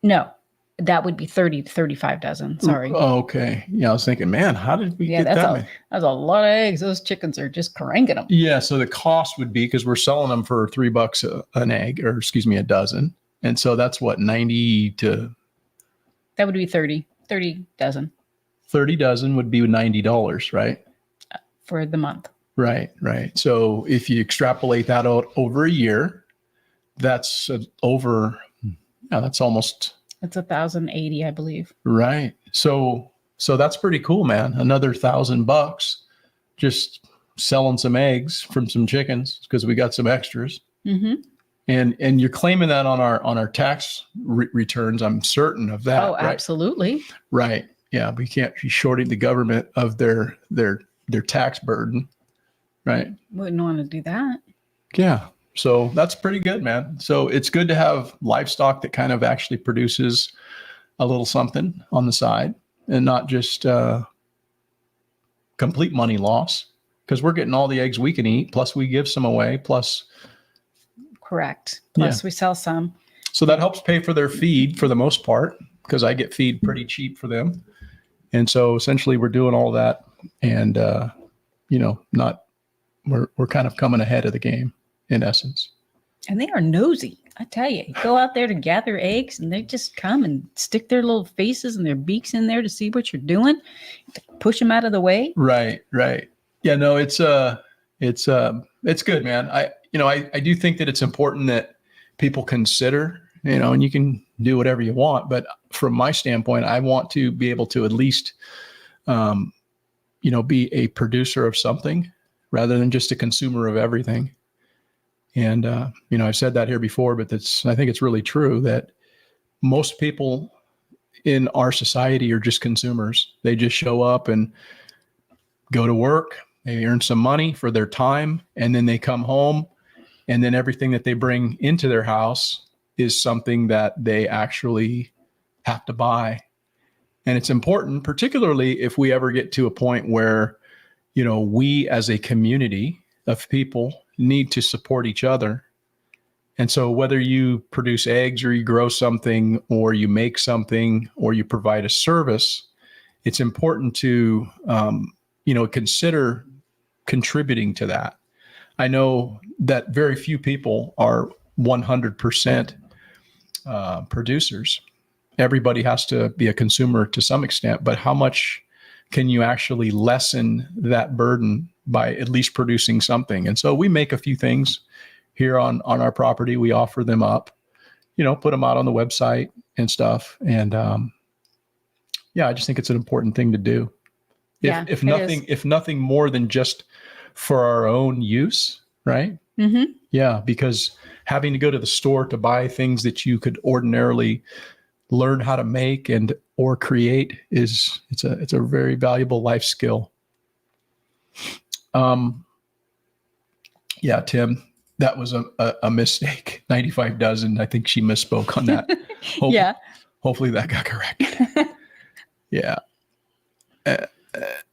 no. That would be 30 to 35 dozen. Sorry. Oh, okay. Yeah, I was thinking, man, how did we get that many? That's a lot of eggs. Those chickens are just cranking them. Yeah. So the cost would be, because we're selling them for $3 an egg, or excuse me, a dozen. And so that's what, 90 to. That would be 30 dozen. 30 dozen would be $90, right? For the month. Right. So if you extrapolate that out over a year, that's that's almost. It's 1,080, I believe. Right. So that's pretty cool, man. Another $1,000 just selling some eggs from some chickens because we got some extras. Mm-hmm. And you're claiming that on our tax returns. I'm certain of that. Oh, absolutely. Right. Yeah. We can't be shorting the government of their tax burden. Right. Wouldn't want to do that. Yeah. So that's pretty good, man. So it's good to have livestock that kind of actually produces a little something on the side and not just complete money loss, because we're getting all the eggs we can eat. Plus we give some away. Correct. Plus we sell some. So that helps pay for their feed for the most part, because I get feed pretty cheap for them. And so essentially we're doing all that, and, we're kind of coming ahead of the game. In essence. And they are nosy. I tell you, go out there to gather eggs and they just come and stick their little faces and their beaks in there to see what you're doing, push them out of the way. Right. Yeah, no, it's good, man. I do think that it's important that people consider, and you can do whatever you want, but from my standpoint, I want to be able to at least, be a producer of something rather than just a consumer of everything. And, I've said that here before, but I think it's really true that most people in our society are just consumers. They just show up and go to work. They earn some money for their time, and then they come home, and then everything that they bring into their house is something that they actually have to buy. And it's important, particularly if we ever get to a point where, we as a community of people need to support each other. And so whether you produce eggs or you grow something or you make something or you provide a service, it's important to, consider contributing to that. I know that very few people are 100% producers. Everybody has to be a consumer to some extent, but how much can you actually lessen that burden by at least producing something? And so we make a few things here on our property. We offer them up, put them out on the website and stuff. And I just think it's an important thing to do. If nothing more than just for our own use, right? Mm-hmm. Yeah, because having to go to the store to buy things that you could ordinarily learn how to make or create it's a very valuable life skill. Yeah, Tim, that was a mistake. 95 dozen. I think she misspoke on that. Yeah. Hopefully that got corrected. Yeah.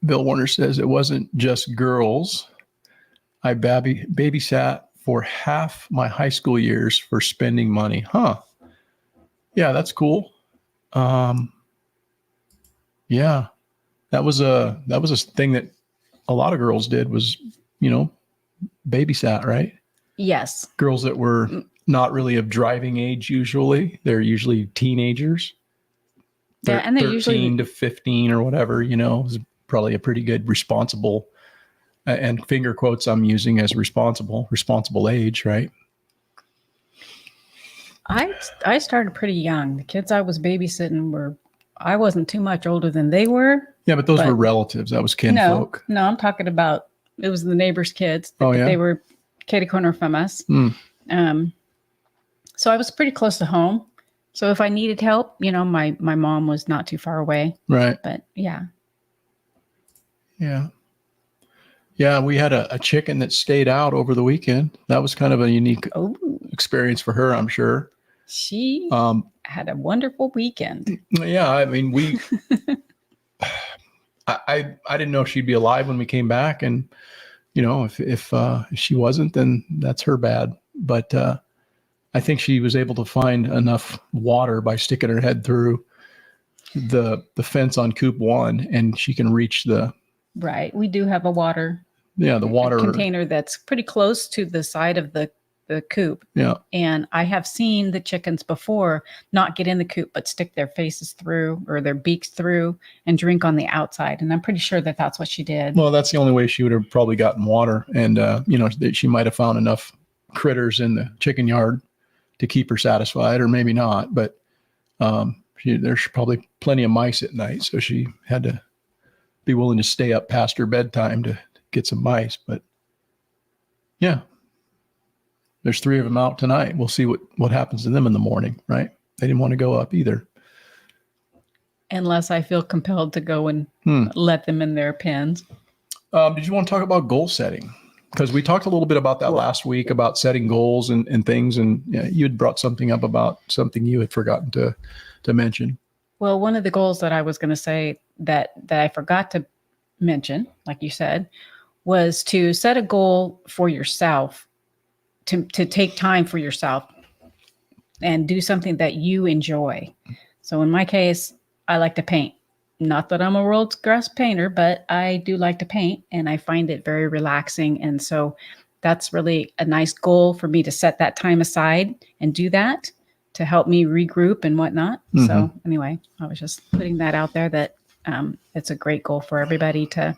Bill Warner says it wasn't just girls. I babysat for half my high school years for spending money. Huh. Yeah, that's cool. Yeah, that was a thing that a lot of girls did was, babysat, right? Yes. Girls that were not really of driving age usually. They're usually teenagers. Yeah, and they're 13 usually to 15 or whatever, is probably a pretty good responsible, and finger quotes I'm using as responsible age, right? I started pretty young. The kids I was babysitting I wasn't too much older than they were. Yeah, but those were relatives. That was kinfolk. No, I'm talking about it was the neighbors' kids. They were kitty corner from us. So I was pretty close to home. So if I needed help, my mom was not too far away. Right. But yeah. Yeah. Yeah, we had a chicken that stayed out over the weekend. That was kind of a unique experience for her, I'm sure. She had a wonderful weekend. Yeah, I mean, I didn't know if she'd be alive when we came back, and if she wasn't, then that's her bad. But I think she was able to find enough water by sticking her head through the fence on coop 1, and she can reach the. Right. We do have a water. Yeah, the water container that's pretty close to the side of the coop. Yeah. And I have seen the chickens before not get in the coop, but stick their faces through or their beaks through and drink on the outside. And I'm pretty sure that that's what she did. Well, that's the only way she would have probably gotten water. And, she might have found enough critters in the chicken yard to keep her satisfied, or maybe not. But there's probably plenty of mice at night. So she had to be willing to stay up past her bedtime to get some mice. But yeah, there's 3 of them out tonight. We'll see what happens to them in the morning, right? They didn't want to go up either. Unless I feel compelled to go and let them in their pens. Did you want to talk about goal setting? Because we talked a little bit about that last week, about setting goals and things. And you had brought something up about something you had forgotten to mention. Well, one of the goals that I was going to say that I forgot to mention, like you said, was to set a goal for yourself, to take time for yourself and do something that you enjoy. So in my case, I like to paint. Not that I'm a world's best painter, but I do like to paint and I find it very relaxing. And so that's really a nice goal for me to set that time aside and do that to help me regroup and whatnot. Mm-hmm. So anyway, I was just putting that out there that it's a great goal for everybody to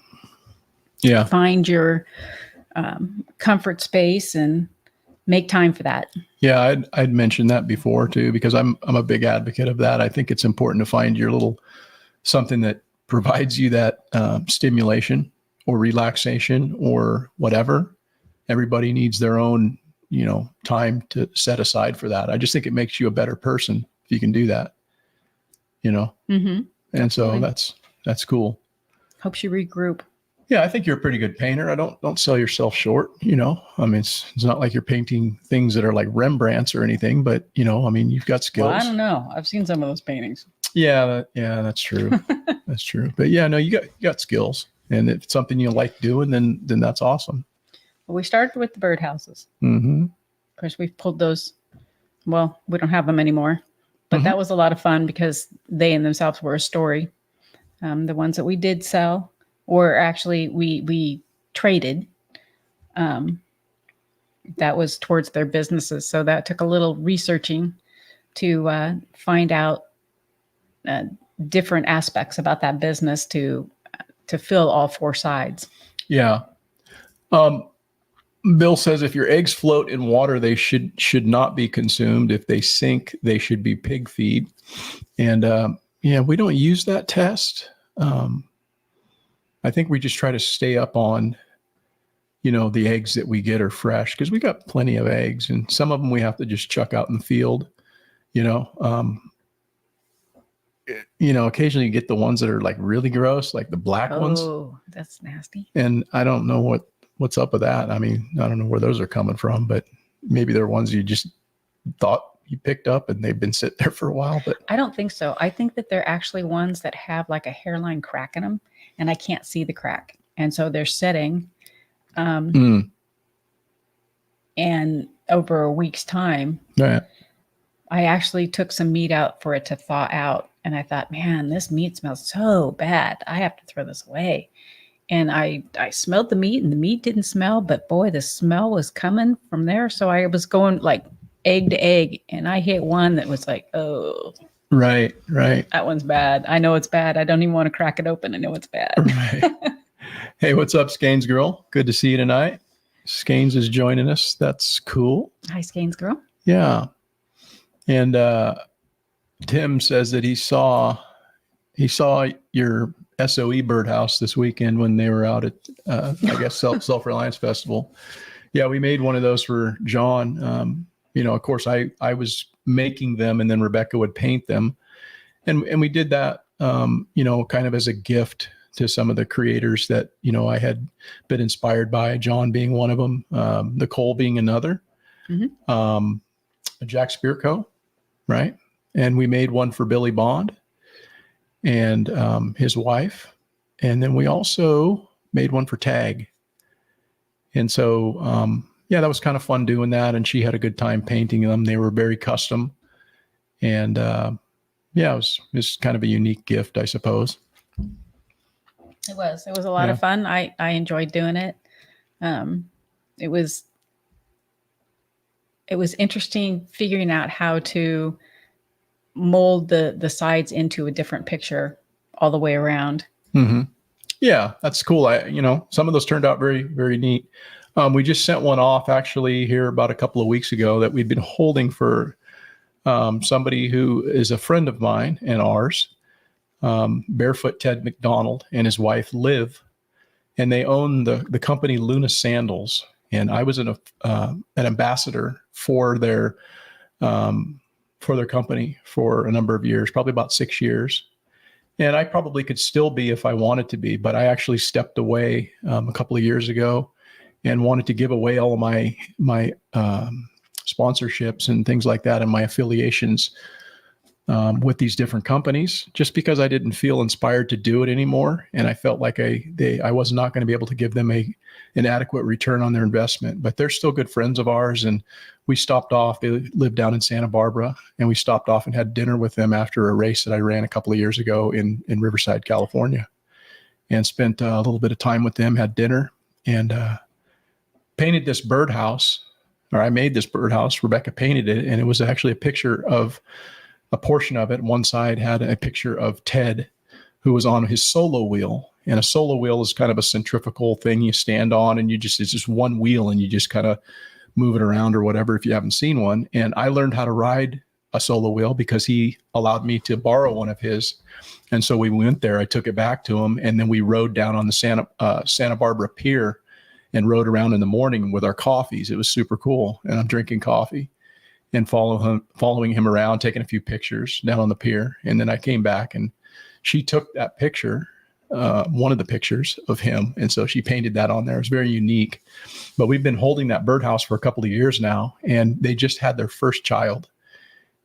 find your comfort space and make time for that. Yeah, I'd mentioned that before too, because I'm a big advocate of that. I think it's important to find your little something that provides you that stimulation or relaxation or whatever. Everybody needs their own, time to set aside for that. I just think it makes you a better person if you can do that, Mm-hmm. And so that's cool. Helps you regroup. Yeah, I think you're a pretty good painter. Don't sell yourself short, I mean, it's not like you're painting things that are like Rembrandts or anything, but you've got skills. Well, I don't know. I've seen some of those paintings. Yeah, that's true. That's true. But yeah, no, you got skills. And if it's something you like doing, then that's awesome. Well, we started with the birdhouses. Mm-hmm. Of course, we've pulled those. Well, we don't have them anymore, but that was a lot of fun because they in themselves were a story. The ones that we did sell, or actually we traded, that was towards their businesses. So that took a little researching to find out different aspects about that business to fill all four sides. Yeah. Bill says if your eggs float in water, they should not be consumed. If they sink, they should be pig feed. And we don't use that test. I think we just try to stay up on, the eggs that we get are fresh because we got plenty of eggs, and some of them we have to just chuck out in the field. Occasionally you get the ones that are like really gross, like the black ones. Oh, that's nasty. And I don't know what's up with that. I mean, I don't know where those are coming from, but maybe they're ones you just thought you picked up and they've been sitting there for a while. But I don't think so. I think that they're actually ones that have like a hairline crack in them, and I can't see the crack. And so they're setting. And over a week's time, right. I actually took some meat out for it to thaw out. And I thought, man, this meat smells so bad. I have to throw this away. And I smelled the meat, and the meat didn't smell, but boy, the smell was coming from there. So I was going like egg to egg, and I hit one that was like, oh, right. That one's bad. I know it's bad. I don't even want to crack it open. I know it's bad. Right. Hey, what's up, Skanes girl? Good to see you tonight. Skanes is joining us. That's cool. Hi, Skanes girl. Yeah. And Tim says that he saw your SOE birdhouse this weekend when they were out at, I guess, Self-Reliance Festival. Yeah, we made one of those for John. Of course, I was making them, and then Rebecca would paint them. And we did that, kind of as a gift to some of the creators that, I had been inspired by, John being one of them, Nicole being another, Jack Spirko, right? And we made one for Billy Bond and his wife. And then we also made one for Tag. And so, that was kind of fun doing that. And she had a good time painting them. They were very custom. And it was kind of a unique gift, I suppose. It was a lot of fun. I enjoyed doing it. It was interesting figuring out how to mold the sides into a different picture all the way around. Mm-hmm. Yeah, that's cool. Some of those turned out very, very neat. We just sent one off actually here about a couple of weeks ago that we'd been holding for somebody who is a friend of mine and ours, Barefoot Ted McDonald and his wife Liv, and they own the company Luna Sandals. And I was an ambassador for their company for a number of years, probably about 6 years. And I probably could still be if I wanted to be, but I actually stepped away a couple of years ago and wanted to give away all of my sponsorships and things like that and my affiliations with these different companies, just because I didn't feel inspired to do it anymore. And I felt like I was not going to be able to give them an adequate return on their investment. But they're still good friends of ours. And we stopped off. They live down in Santa Barbara, and we stopped off and had dinner with them after a race that I ran a couple of years ago in Riverside, California, and spent a little bit of time with them, had dinner, and painted this birdhouse, or I made this birdhouse. Rebecca painted it, and it was actually a picture of a portion of it. One side had a picture of Ted, who was on his solo wheel. And a solo wheel is kind of a centrifugal thing you stand on, and it's just one wheel, and you just kind of move it around or whatever if you haven't seen one. And I learned how to ride a solo wheel because he allowed me to borrow one of his. And so we went there, I took it back to him, and then we rode down on the Santa Barbara Pier and rode around in the morning with our coffees. It was super cool. And I'm drinking coffee and following him around, taking a few pictures down on the pier. And then I came back, and she took that picture, one of the pictures of him. And so she painted that on there. It was very unique. But we've been holding that birdhouse for a couple of years now, and they just had their first child.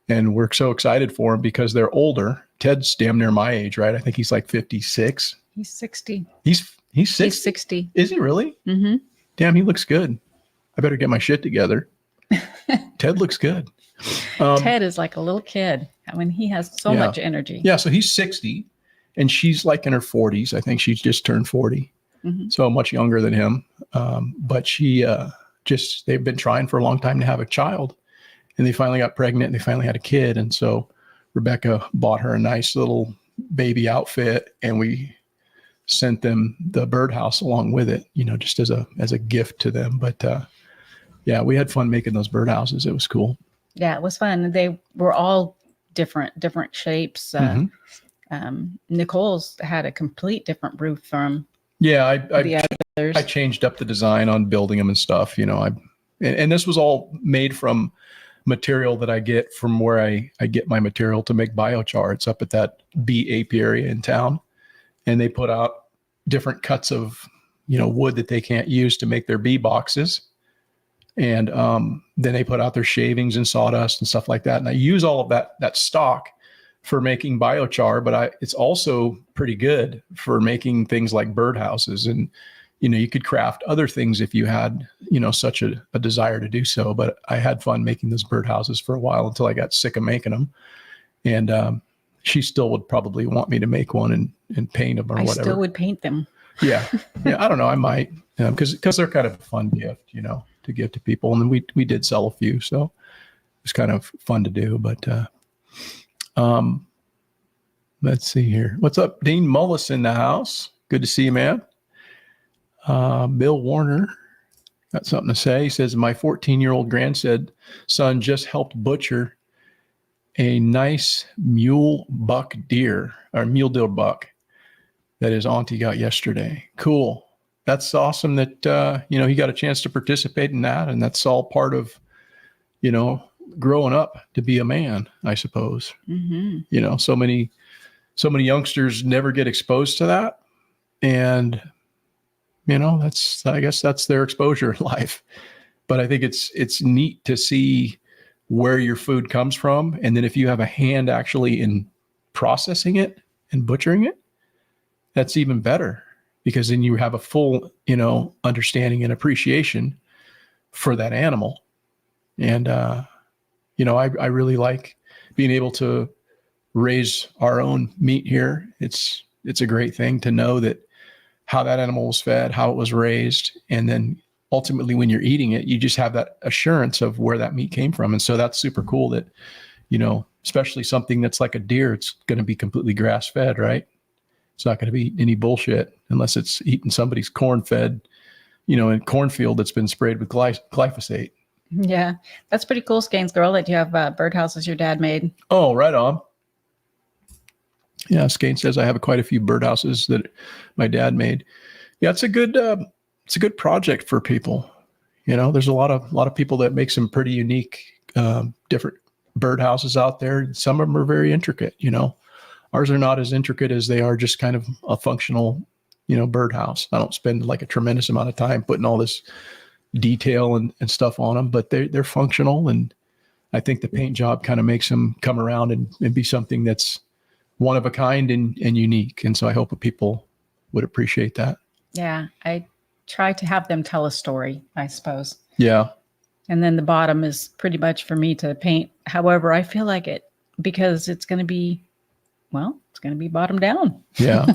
And we're so excited for them because they're older. Ted's damn near my age, right? I think he's like 56. He's 60. He's He's 60? He's 60. Is he really? Mm-hmm. Damn, he looks good. I better get my shit together. Ted looks good. Ted is like a little kid. I mean, he has so much energy. Yeah, so he's 60 and she's like in her 40s. I think she's just turned 40. Mm-hmm. So much younger than him. But she they've been trying for a long time to have a child. And they finally got pregnant and they finally had a kid. And so Rebecca bought her a nice little baby outfit and we sent them the birdhouse along with it, just as a gift to them. But yeah, we had fun making those birdhouses. It was cool. Yeah, it was fun. They were all different shapes. Nicole's had a complete different roof from the others. I changed up the design on building them and stuff. And this was all made from material that I get from where I get my material to make biochar. It's up at that bee apiary in town. And they put out different cuts of, wood that they can't use to make their bee boxes. And then they put out their shavings and sawdust and stuff like that. And I use all of that stock for making biochar, but it's also pretty good for making things like birdhouses. And, you could craft other things if you had, such a desire to do so. But I had fun making those birdhouses for a while until I got sick of making them. And she still would probably want me to make one and paint them or whatever. I still would paint them. Yeah. I don't know. I might, because they're kind of a fun gift, to give to people. And then we did sell a few. So it was kind of fun to do. But let's see here. What's up? Dean Mullis in the house. Good to see you, man. Bill Warner got something to say. He says, my 14-year-old grandson just helped butcher a nice mule deer buck that his auntie got yesterday. Cool. That's awesome that, he got a chance to participate in that. And that's all part of, growing up to be a man, I suppose. Mm-hmm. So many youngsters never get exposed to that. And, I guess that's their exposure in life. But I think it's neat to see where your food comes from. And then if you have a hand actually in processing it and butchering it, that's even better, because then you have a full, understanding and appreciation for that animal. And, I really like being able to raise our own meat here. It's a great thing to know that how that animal was fed, how it was raised. And then ultimately when you're eating it, you just have that assurance of where that meat came from. And so that's super cool that, especially something that's like a deer, it's going to be completely grass fed, right? It's not going to be any bullshit unless it's eating somebody's corn-fed, in cornfield that's been sprayed with glyphosate. Yeah, that's pretty cool, Skanes girl, that you have birdhouses your dad made. Oh, right on. Yeah, Skane says I have quite a few birdhouses that my dad made. Yeah, it's a good project for people. There's a lot of people that make some pretty unique, different birdhouses out there. Some of them are very intricate. Ours are not as intricate as they are just kind of a functional, birdhouse. I don't spend like a tremendous amount of time putting all this detail and stuff on them, but they're functional. And I think the paint job kind of makes them come around and be something that's one of a kind and unique. And so I hope people would appreciate that. Yeah. I try to have them tell a story, I suppose. Yeah. And then the bottom is pretty much for me to paint however I feel like it, because it's going to be bottom down. Yeah.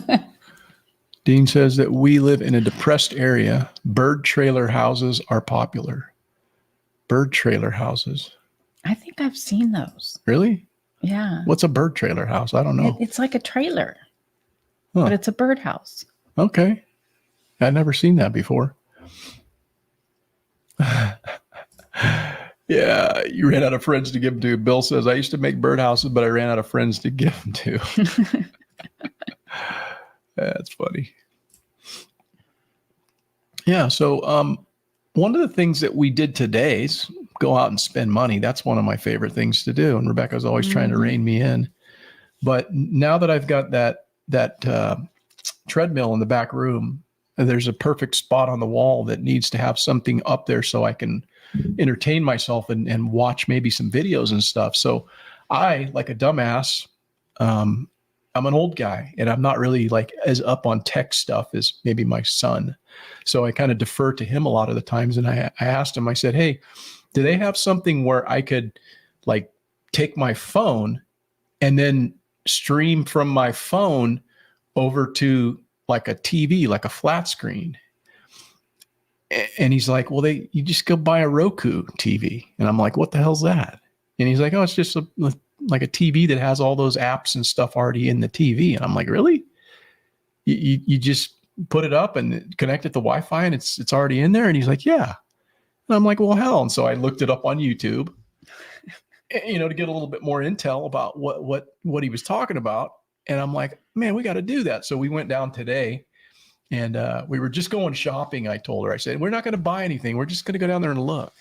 Dean says that we live in a depressed area. Bird trailer houses are popular. Bird trailer houses. I think I've seen those. Really? Yeah. What's a bird trailer house? I don't know. It's like a trailer, but it's a birdhouse. Okay. I'd never seen that before. Yeah, you ran out of friends to give them to. Bill says, I used to make birdhouses, but I ran out of friends to give them to. That's funny. Yeah, so one of the things that we did today is go out and spend money. That's one of my favorite things to do. And Rebecca's always trying to rein me in. But now that I've got that treadmill in the back room, there's a perfect spot on the wall that needs to have something up there so I can entertain myself and watch maybe some videos and stuff. So I, like a dumbass, I I'm an old guy and I'm not really like as up on tech stuff as maybe my son. So I kind of defer to him a lot of the times. And I asked him, I said, hey, do they have something where I could like take my phone and then stream from my phone over to like a TV, like a flat screen? And he's like, well, you just go buy a Roku TV. And I'm like, what the hell's that? And he's like, oh, it's just like a TV that has all those apps and stuff already in the TV. And I'm like, really? You just put it up and connect it to Wi-Fi and it's already in there? And he's like, yeah. And I'm like, well, hell. And so I looked it up on YouTube, to get a little bit more intel about what he was talking about. And I'm like, man, we got to do that. So we went down today and we were just going shopping. I told her, I said, we're not going to buy anything. We're just going to go down there and look.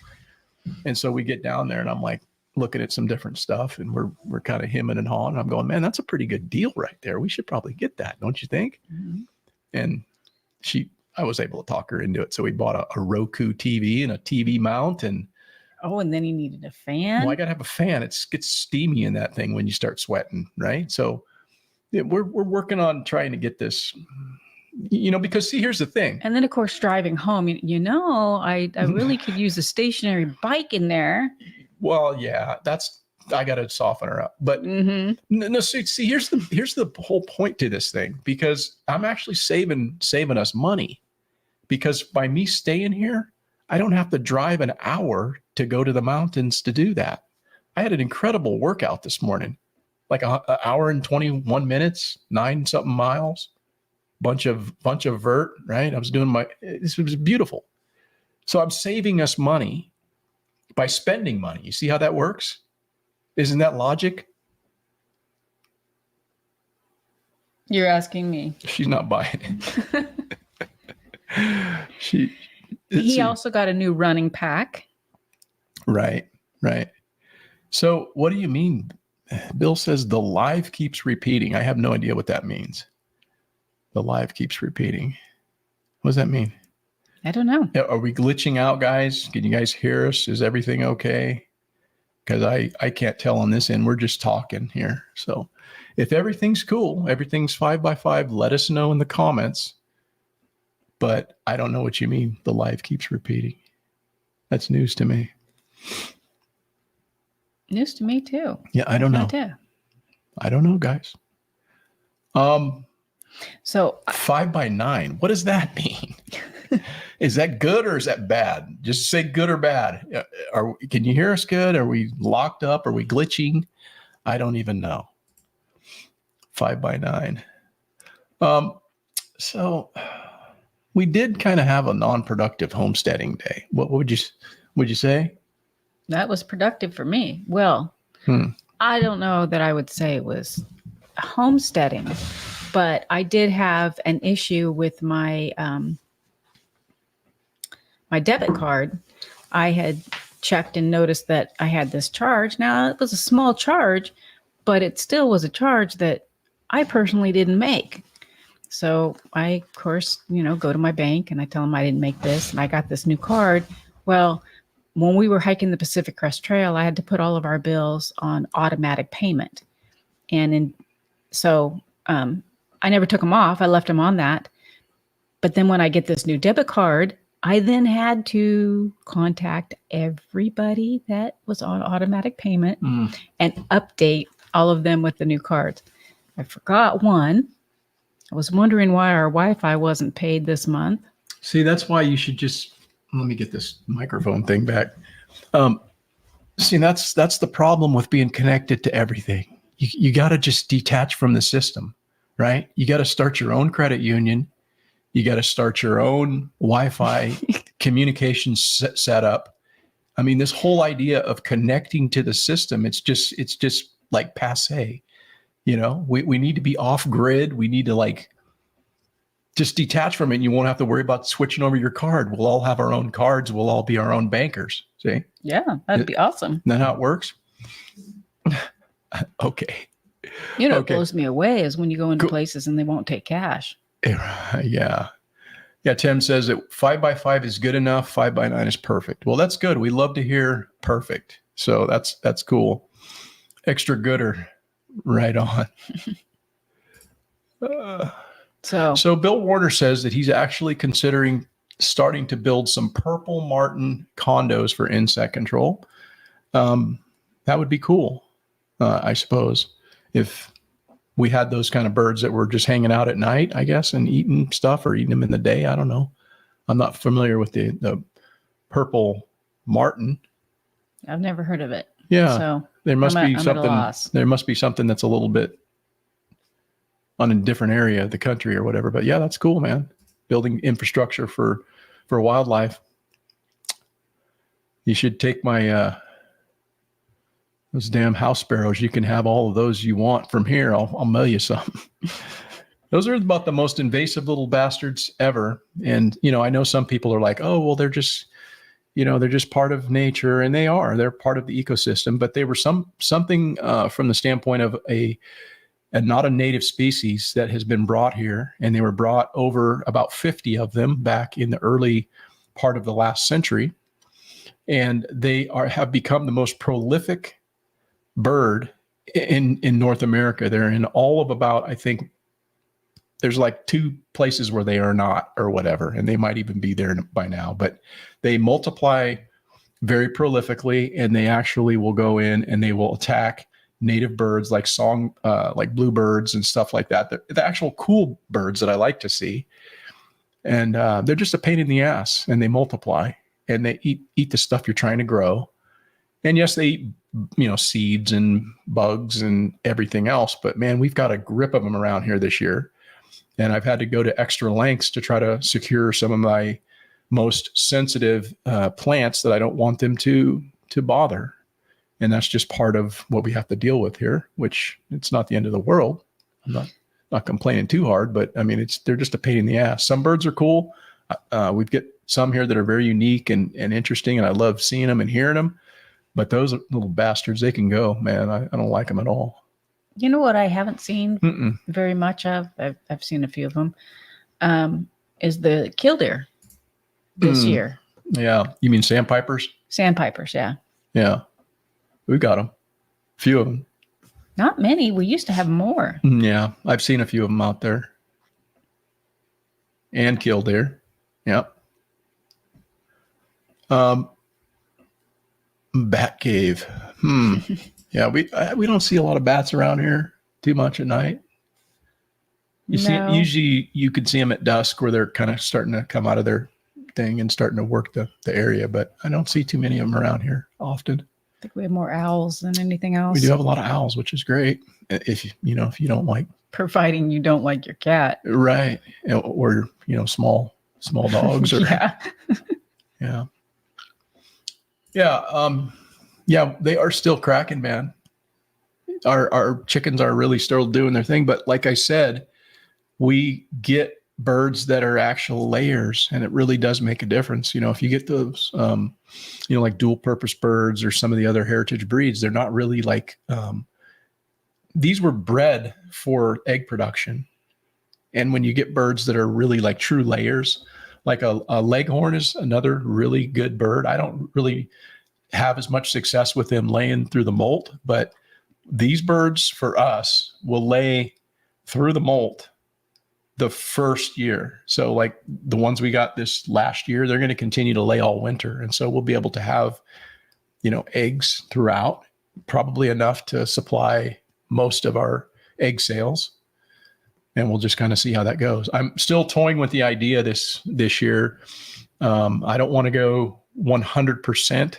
And so we get down there and I'm like looking at some different stuff and we're kind of hemming and hawing. I'm going, man, that's a pretty good deal right there. We should probably get that. Don't you think? Mm-hmm. And I was able to talk her into it. So we bought a Roku TV and a TV mount and then he needed a fan. Well, I got to have a fan. It gets steamy in that thing when you start sweating, right? So we're working on trying to get this, because see, here's the thing. And then of course, driving home, I really could use a stationary bike in there. Well, yeah, I got to soften her up, but no, see, here's the whole point to this thing, because I'm actually saving us money, because by me staying here, I don't have to drive an hour to go to the mountains to do that. I had an incredible workout this morning, like an hour and 21 minutes, 9 something miles, bunch of vert, right? I was doing this was beautiful. So I'm saving us money by spending money. You see how that works? Isn't that logic? You're asking me. She's not buying it. He also got a new running pack. Right. So what do you mean? Bill says the live keeps repeating. I have no idea what that means. The live keeps repeating. What does that mean? I don't know. Are we glitching out, guys? Can you guys hear us? Is everything okay? Because I can't tell on this end. We're just talking here. So if everything's cool, everything's 5x5, let us know in the comments. But I don't know what you mean. The live keeps repeating. That's news to me. News to me too. Yeah, I don't know. I don't know, guys. So 5x9. What does that mean? Is that good or is that bad? Just say good or bad. Can you hear us good? Are we locked up? Are we glitching? I don't even know. 5x9. So we did kind of have a non-productive homesteading day. What would you say? That was productive for me. Well, I don't know that I would say it was homesteading, but I did have an issue with my my debit card. I had checked and noticed that I had this charge. Now, it was a small charge, but it still was a charge that I personally didn't make. So I, of course, go to my bank and I tell them I didn't make this and I got this new card. Well, when we were hiking the Pacific Crest Trail, I had to put all of our bills on automatic payment. So I never took them off. I left them on that. But then when I get this new debit card, I then had to contact everybody that was on automatic payment and update all of them with the new cards. I forgot one. I was wondering why our Wi-Fi wasn't paid this month. See, that's why you should just, let me get this microphone thing back. See, that's the problem with being connected to everything. You got to just detach from the system, right? You got to start your own credit union. You got to start your own Wi-Fi communication setup. I mean, this whole idea of connecting to the system, it's just like passe. We need to be off grid. We need to just detach from it. And you won't have to worry about switching over your card. We'll all have our own cards. We'll all be our own bankers. See? Yeah, that'd be awesome. Isn't that how it works? Okay. What blows me away is when you go into places and they won't take cash. Yeah. Tim says that 5x5 is good enough. 5x9 is perfect. Well, that's good. We love to hear perfect. So that's cool. Extra gooder. Right on. So Bill Warner says that he's actually considering starting to build some purple martin condos for insect control. That would be cool, I suppose, if we had those kind of birds that were just hanging out at night, I guess, and eating stuff or eating them in the day. I don't know. I'm not familiar with the purple martin. I've never heard of it. Yeah. So There must be I'm something. at a loss. There must be something that's a little bit on a different area of the country or whatever. But yeah, that's cool, man. Building infrastructure for wildlife. You should take my those damn house sparrows. You can have all of those you want from here. I'll mail you some. Those are about the most invasive little bastards ever. And I know some people are like, oh, well, they're just part of nature, and they are. They're part of the ecosystem. But they were something from the standpoint of not a native species that has been brought here, and they were brought over about 50 of them back in the early part of the last century, and they have become the most prolific bird in North America. They're in all of about, I think, there's like 2 places where they are not or whatever, and they might even be there by now, but they multiply very prolifically, and they actually will go in and they will attack native birds like like bluebirds and stuff like that. The actual cool birds that I like to see. And they're just a pain in the ass, and they multiply, and they eat the stuff you're trying to grow. And yes, they eat, seeds and bugs and everything else. But man, we've got a grip of them around here this year. And I've had to go to extra lengths to try to secure some of my most sensitive plants that I don't want them to bother. And that's just part of what we have to deal with here, which it's not the end of the world. I'm not complaining too hard, but I mean, they're just a pain in the ass. Some birds are cool. We've got some here that are very unique and interesting, and I love seeing them and hearing them. But those little bastards, they can go, man. I don't like them at all. You know what I haven't seen very much of? I've seen a few of them. Is the killdeer this year? Yeah, you mean sandpipers? Sandpipers, yeah. Yeah, we got them. A few of them. Not many. We used to have more. Yeah, I've seen a few of them out there. And killdeer. Yep. Bat cave. Yeah, we don't see a lot of bats around here too much at night. Usually you could see them at dusk where they're kind of starting to come out of their thing and starting to work the area, but I don't see too many of them around here often. I think we have more owls than anything else. We do have a lot of owls, which is great. If you don't like, providing you don't like your cat, right? Or small dogs, or yeah. They are still cracking, man. Our chickens are really still doing their thing, but like I said, we get birds that are actual layers, and it really does make a difference. If you get those, like dual purpose birds or some of the other heritage breeds, they're not really like, these were bred for egg production. And when you get birds that are really like true layers, like a leghorn is another really good bird. I don't really have as much success with them laying through the molt, but these birds for us will lay through the molt the first year. So like the ones we got this last year, they're going to continue to lay all winter. And so we'll be able to have, eggs throughout, probably enough to supply most of our egg sales. And we'll just kind of see how that goes. I'm still toying with the idea this year. I don't want to go 100%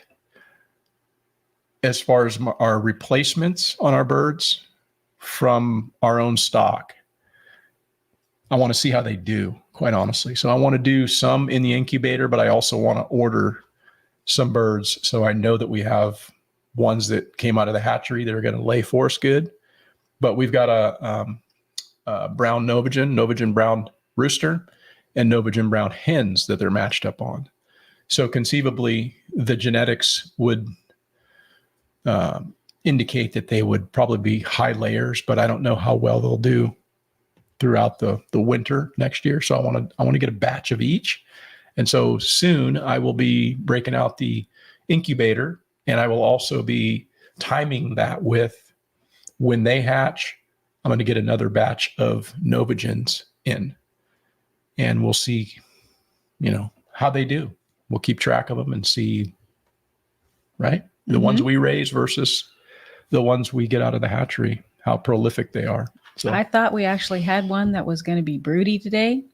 as far as our replacements on our birds from our own stock. I want to see how they do, quite honestly. So I want to do some in the incubator, but I also want to order some birds so I know that we have ones that came out of the hatchery that are going to lay for us good. But we've got a brown Novagen brown rooster, and Novagen brown hens that they're matched up on. So conceivably, the genetics would indicate that they would probably be high layers, but I don't know how well they'll do throughout the winter next year. So I want to get a batch of each. And so soon I will be breaking out the incubator, and I will also be timing that with when they hatch. I'm going to get another batch of Novagens in, and we'll see, how they do. We'll keep track of them and see, right? The ones we raise versus the ones we get out of the hatchery, how prolific they are. So I thought we actually had one that was going to be broody today.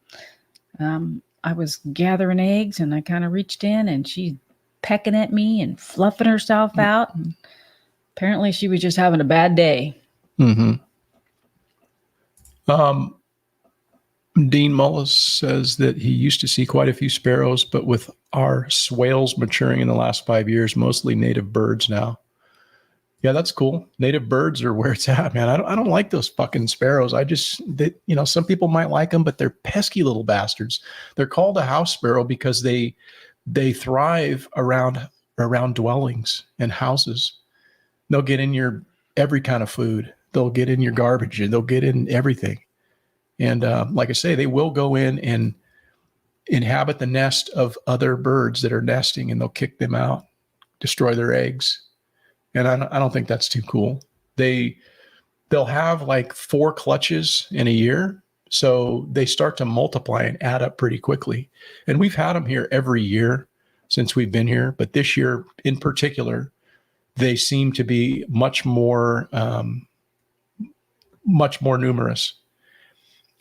I was gathering eggs and I kind of reached in and she's pecking at me and fluffing herself out. And apparently she was just having a bad day. Mm-hmm. Dean Mullis says that he used to see quite a few sparrows, but with our swales maturing in the last 5 years, mostly native birds now. Yeah, that's cool. Native birds are where it's at, man. I don't like those fucking sparrows. Some people might like them, but they're pesky little bastards. They're called a house sparrow because they thrive around dwellings and houses. They'll get in your every kind of food. They'll get in your garbage and they'll get in everything. And like I say, they will go in and inhabit the nest of other birds that are nesting, and they'll kick them out, destroy their eggs. And I don't think that's too cool. They'll have like 4 clutches in a year. So they start to multiply and add up pretty quickly. And we've had them here every year since we've been here. But this year in particular, they seem to be much more numerous.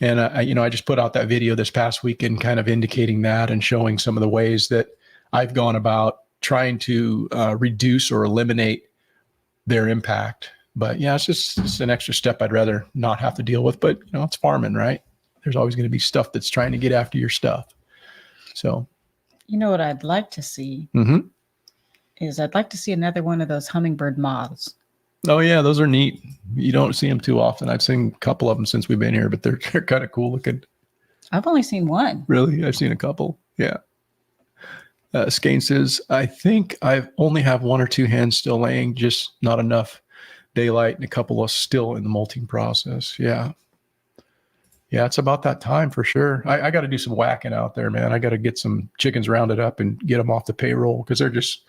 And I just put out that video this past weekend kind of indicating that and showing some of the ways that I've gone about trying to reduce or eliminate their impact. But yeah, it's an extra step I'd rather not have to deal with. But it's farming, right? There's always going to be stuff that's trying to get after your stuff. So, what I'd like to see is I'd like to see another one of those hummingbird moths. Oh yeah, those are neat. You don't see them too often. I've seen a couple of them since we've been here, but they're kind of cool looking. I've only seen one. Really? I've seen a couple. Yeah. Skane says, I think I only have 1 or 2 hens still laying, just not enough daylight, and a couple of still in the molting process. Yeah. Yeah, it's about that time for sure. I got to do some whacking out there, man. I got to get some chickens rounded up and get them off the payroll because they're just,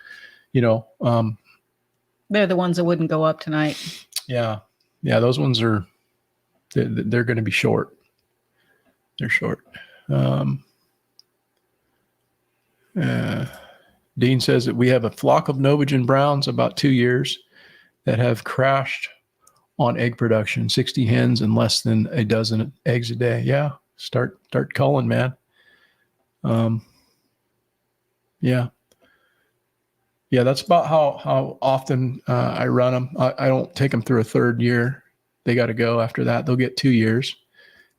they're the ones that wouldn't go up tonight. Yeah. Yeah, those ones they're going to be short. They're short. Dean says that we have a flock of Novagen Browns about 2 years that have crashed on egg production, 60 hens and less than a dozen eggs a day. Yeah. Start culling, man. Yeah. Yeah. That's about how often I run them. I don't take them through a 3rd year. They got to go after that. They'll get 2 years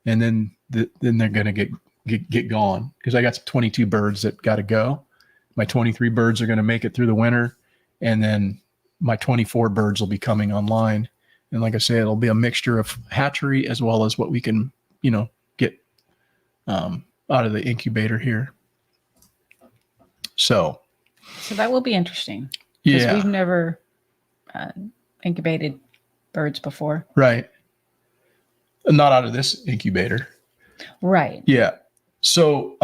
and then they're going to get gone because I got some 22 birds that got to go. My 23 birds are going to make it through the winter, and then my 24 birds will be coming online. And like I say, it'll be a mixture of hatchery as well as what we can, get out of the incubator here. So that will be interesting. Yeah, we've never incubated birds before. Right. Not out of this incubator. Right. Yeah. So,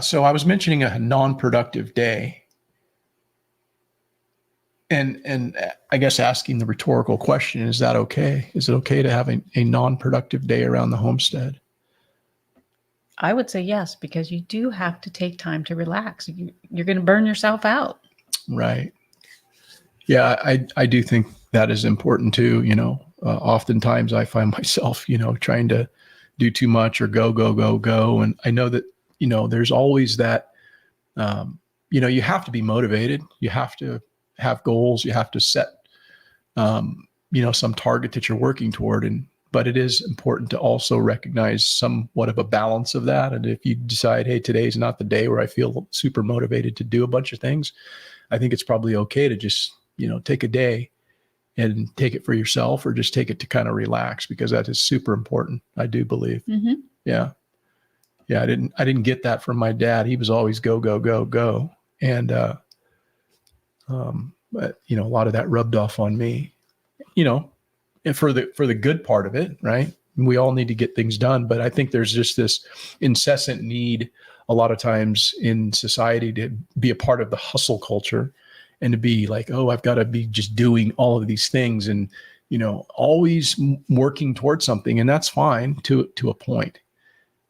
so I was mentioning a non-productive day and I guess asking the rhetorical question, is that okay? Is it okay to have a non-productive day around the homestead? I would say yes, because you do have to take time to relax. You're going to burn yourself out. Right. Yeah, I do think that is important too. Oftentimes I find myself, trying to do too much or go. And I know that, there's always that, you have to be motivated. You have to have goals. You have to set, some target that you're working toward. But it is important to also recognize somewhat of a balance of that. And if you decide, hey, today's not the day where I feel super motivated to do a bunch of things, I think it's probably okay to just, take a day and take it for yourself or just take it to kind of relax, because that is super important. I do believe. Mm-hmm. Yeah. Yeah. I didn't get that from my dad. He was always go. And, but a lot of that rubbed off on me, and for the good part of it, right? We all need to get things done, but I think there's just this incessant need a lot of times in society to be a part of the hustle culture. and to be like, oh, I've got to be just doing all of these things and, always working towards something. And that's fine to a point.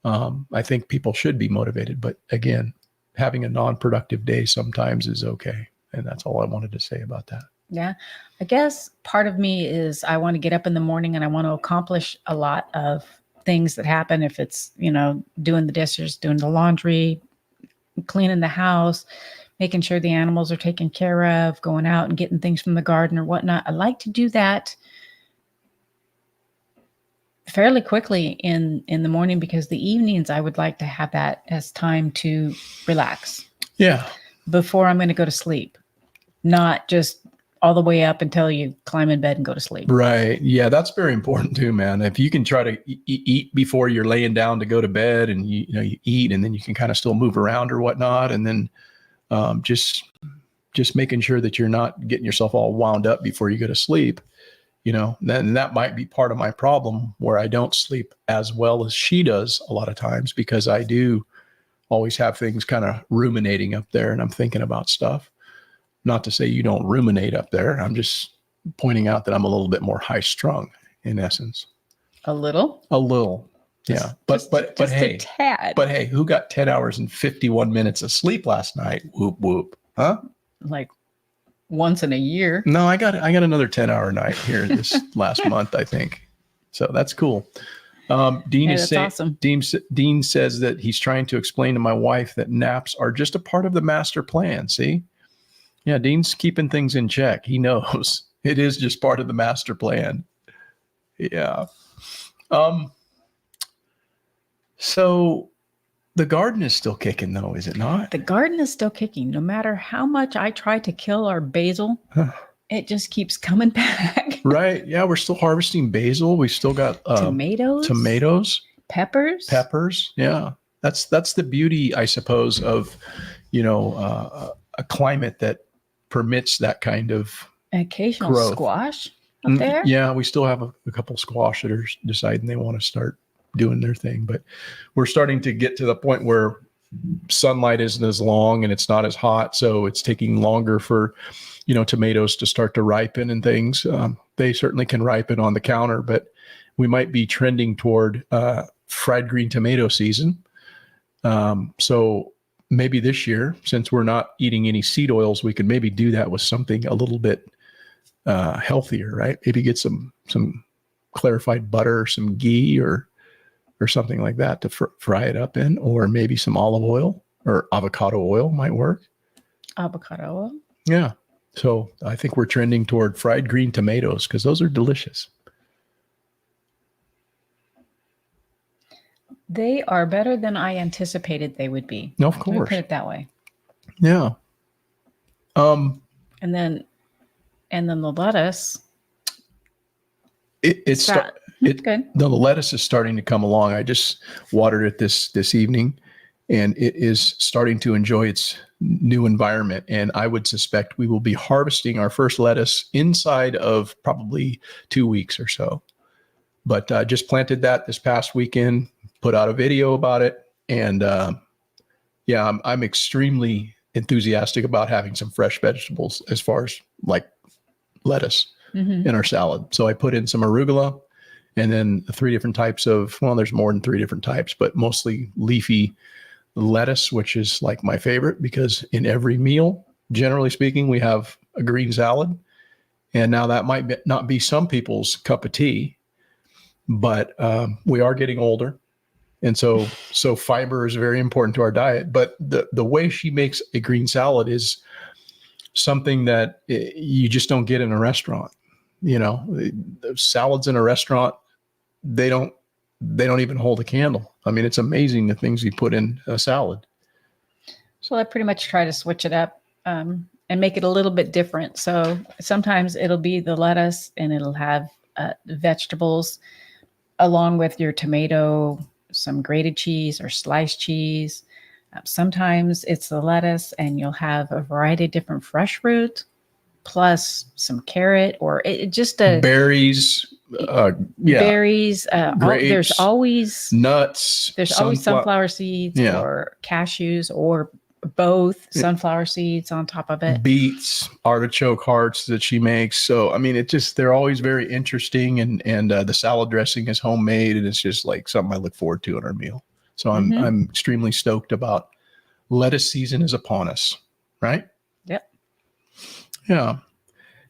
I think people should be motivated, but again, having a non-productive day sometimes is okay. And that's all I wanted to say about that. Yeah. I guess part of me is I want to get up in the morning and I want to accomplish a lot of things that happen. If it's, doing the dishes, doing the laundry, cleaning the house, making sure the animals are taken care of, going out and getting things from the garden or whatnot. I like to do that fairly quickly in the morning, because the evenings I would like to have that as time to relax. Yeah. Before I'm going to go to sleep, not just all the way up until you climb in bed and go to sleep. Right. Yeah, that's very important too, man. If you can try to eat before you're laying down to go to bed, and you eat, and then you can kind of still move around or whatnot, and then just making sure that you're not getting yourself all wound up before you go to sleep. Then that might be part of my problem, where I don't sleep as well as she does a lot of times, because I do always have things kind of ruminating up there, and I'm thinking about stuff. Not to say you don't ruminate up there. I'm just pointing out that I'm a little bit more high strung in essence. A little. Yeah. But hey, a tad. But hey, who got 10 hours and 51 minutes of sleep last night? Whoop, whoop. Huh? Like once in a year. No, I got another 10-hour night here this last month, I think. So that's cool. Dean is saying, awesome. Dean says that he's trying to explain to my wife that naps are just a part of the master plan. See? Yeah, Dean's keeping things in check. He knows it is just part of the master plan. Yeah. So the garden is still kicking, though, is it not? The garden is still kicking. No matter how much I try to kill our basil, it just keeps coming back. Right. Yeah, we're still harvesting basil. We still got tomatoes, peppers. Yeah, that's the beauty, I suppose, of a climate that permits that kind of occasional growth. Squash up there. Yeah, we still have a couple squash that are deciding they want to start doing their thing, but we're starting to get to the point where sunlight isn't as long and it's not as hot, so it's taking longer for tomatoes to start to ripen and things. They certainly can ripen on the counter, but we might be trending toward fried green tomato season. So maybe this year, since we're not eating any seed oils, we could maybe do that with something a little bit healthier, right? Maybe get some clarified butter, some ghee, or something like that to fry it up in, or maybe some olive oil or avocado oil might work. Avocado oil? Yeah. So I think we're trending toward fried green tomatoes because those are delicious. They are better than I anticipated they would be. No, of course. Let me put it that way. Yeah. And then the lettuce. It's good. The lettuce is starting to come along. I just watered it this evening, and it is starting to enjoy its new environment. And I would suspect we will be harvesting our first lettuce inside of probably 2 weeks or so. But just planted that this past weekend, put out a video about it. And I'm extremely enthusiastic about having some fresh vegetables as far as like lettuce in our salad. So I put in some arugula, and then 3 different types of, there's more than 3 different types, but mostly leafy lettuce, which is like my favorite because in every meal, generally speaking, we have a green salad. And now that might not be some people's cup of tea, but we are getting older. And so fiber is very important to our diet. But the way she makes a green salad is something that you just don't get in a restaurant. The salads in a restaurant, they don't even hold a candle. I mean, it's amazing the things you put in a salad. So I pretty much try to switch it up and make it a little bit different. So sometimes it'll be the lettuce and it'll have vegetables along with your tomato, some grated cheese or sliced cheese. Sometimes it's the lettuce and you'll have a variety of different fresh fruit plus some carrot or berries. Berries. Grapes, there's always nuts. There's always sunflower seeds or cashews or both sunflower seeds on top of it. Beets, artichoke hearts that she makes. So, I mean, they're always very interesting. And the salad dressing is homemade, and it's just like something I look forward to in our meal. So I'm extremely stoked about lettuce season is upon us, right? Yep. Yeah.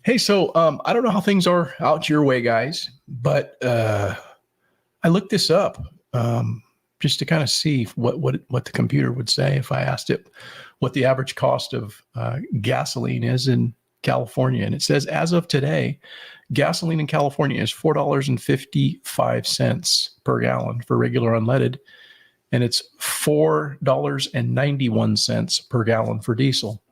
Hey, so I don't know how things are out your way, guys, but I looked this up just to kind of see what the computer would say if I asked it what the average cost of gasoline is in California. And it says, as of today, gasoline in California is $4.55 per gallon for regular unleaded, and it's $4.91 per gallon for diesel.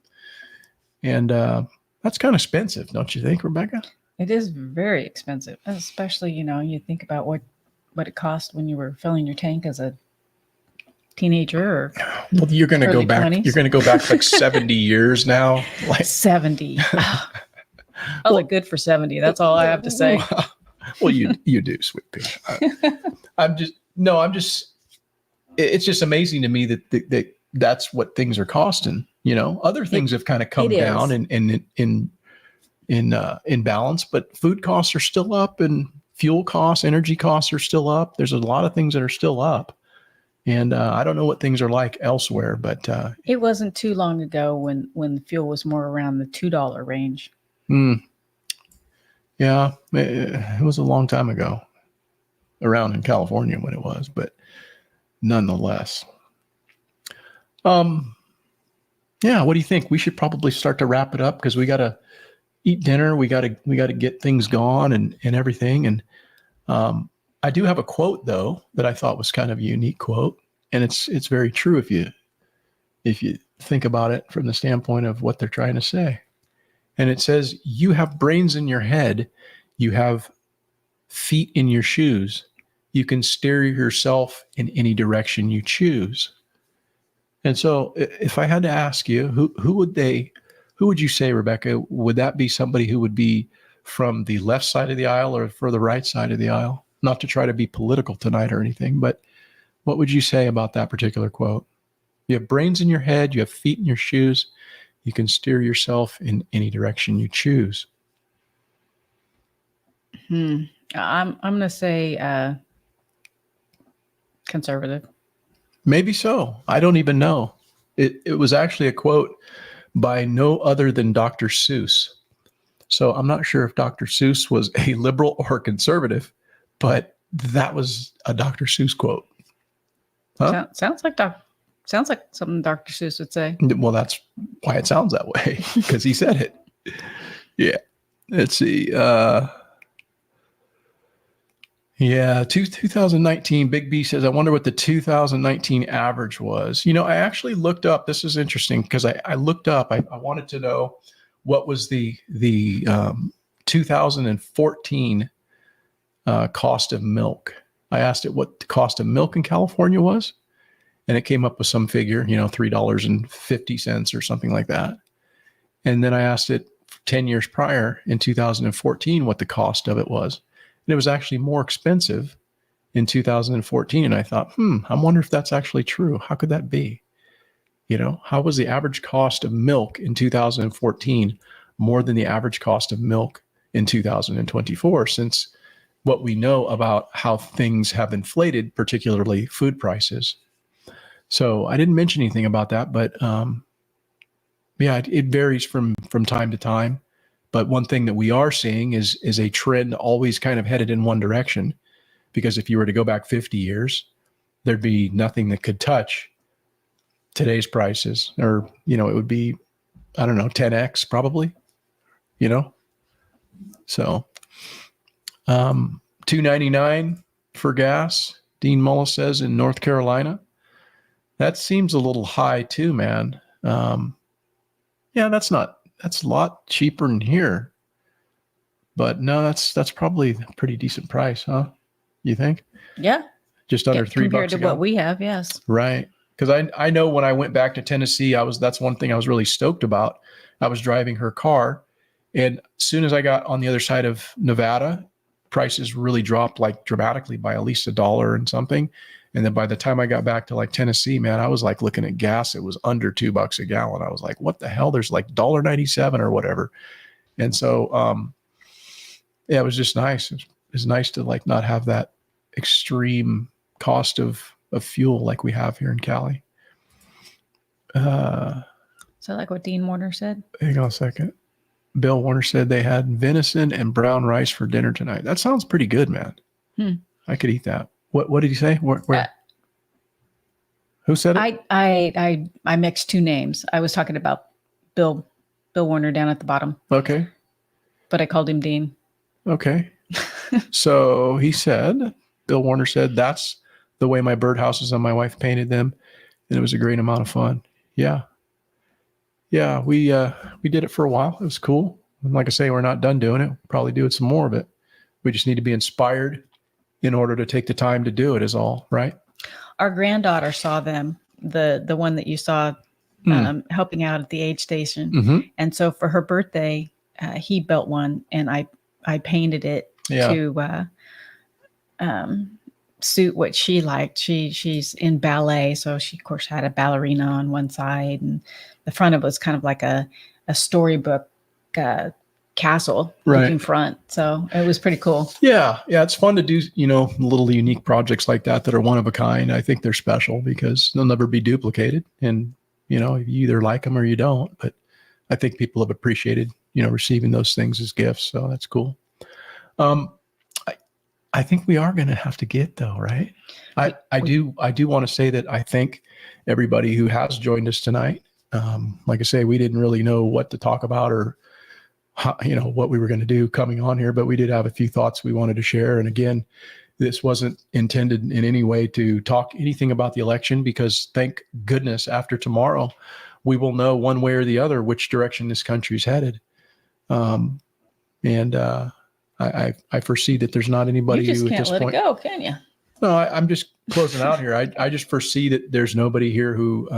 And that's kind of expensive, don't you think, Rebecca? It is very expensive, especially, you think about what it cost when you were filling your tank as a teenager or well, you're going to go back 20s. You're going to go back like 70 years now. Like 70. I look good for 70. That's all I have to say. Well, you do, sweet pea. It's just amazing to me that that's what things are costing. Other things have kind of come down in balance, but food costs are still up, and fuel costs, energy costs are still up. There's a lot of things that are still up. And I don't know what things are like elsewhere, but it wasn't too long ago when the fuel was more around the $2 range. Yeah, it was a long time ago around in California when it was, but nonetheless. Yeah, what do you think? We should probably start to wrap it up because we got to eat dinner. We got to get things going and everything. And I do have a quote though that I thought was kind of a unique quote, and it's very true if you think about it from the standpoint of what they're trying to say. And it says, "You have brains in your head, you have feet in your shoes. You can steer yourself in any direction you choose." And so if I had to ask you, who would you say, Rebecca, would that be somebody who would be from the left side of the aisle or for the right side of the aisle? Not to try to be political tonight or anything, but what would you say about that particular quote? You have brains in your head, you have feet in your shoes, you can steer yourself in any direction you choose. I'm going to say conservative. Maybe so. I don't even know. It was actually a quote by no other than Dr. Seuss. So I'm not sure if Dr. Seuss was a liberal or a conservative, but that was a Dr. Seuss quote. Huh? Sounds like something Dr. Seuss would say. Well, that's why it sounds that way, because he said it. Yeah. Let's see. 2019, Big B says, I wonder what the 2019 average was. I actually looked up, this is interesting because I looked up, I wanted to know what was the 2014 cost of milk. I asked it what the cost of milk in California was, and it came up with some figure, $3.50 or something like that. And then I asked it 10 years prior in 2014 what the cost of it was. And it was actually more expensive in 2014. And I thought, I wonder if that's actually true. How could that be? How was the average cost of milk in 2014 more than the average cost of milk in 2024, since what we know about how things have inflated, particularly food prices. So I didn't mention anything about that, but it varies from time to time. But one thing that we are seeing is a trend always kind of headed in one direction, because if you were to go back 50 years, there'd be nothing that could touch today's prices, or, it would be, 10x probably, So $2.99 for gas, Dean Mullis says, in North Carolina. That seems a little high too, man. That's a lot cheaper than here. But no, that's probably a pretty decent price, huh? You think? Yeah. Just under $3 compared to a gallon? what we have, yes. Right. Because I know when I went back to Tennessee, that's one thing I was really stoked about. I was driving her car, and as soon as I got on the other side of Nevada, prices really dropped like dramatically by at least $1 and something. And then by the time I got back to like Tennessee, man, I was like looking at gas. It was under $2 a gallon. I was like, what the hell? There's like $1.97 or whatever. And so, yeah, it was just nice. It was nice to like not have that extreme cost of fuel like we have here in Cali. So like what Dean Warner said? Hang on a second. Bill Warner said they had venison and brown rice for dinner tonight. That sounds pretty good, man. I could eat that. What did he say? Where? Who said it? I mixed two names. I was talking about Bill Warner down at the bottom. Okay. But I called him Dean. Okay. So he said, Bill Warner said, that's the way my birdhouses and my wife painted them. And it was a great amount of fun. Yeah. Yeah. We did it for a while. It was cool. And like I say, we're not done doing it. We'll probably do some more of it. We just need to be inspired in order to take the time to do it is all, right? Our granddaughter saw them, the one that you saw helping out at the aid station. Mm-hmm. And so for her birthday, he built one and I painted it to suit what she liked. She's in ballet. So she of course had a ballerina on one side and the front of it was kind of like a storybook castle looking front. So it was pretty cool. Yeah. It's fun to do, little unique projects like that are one of a kind. I think they're special because they'll never be duplicated. And, you either like them or you don't, but I think people have appreciated, receiving those things as gifts. So that's cool. I think we are going to have to get though, right? I do want to say that I thank everybody who has joined us tonight. Like I say, we didn't really know what to talk about or how, what we were going to do coming on here, but we did have a few thoughts we wanted to share. And again, this wasn't intended in any way to talk anything about the election because thank goodness after tomorrow, we will know one way or the other which direction this country's headed. I foresee that there's not anybody you just who can't at this let point. it go, can you? No, I'm just closing out here. I just foresee that there's nobody here who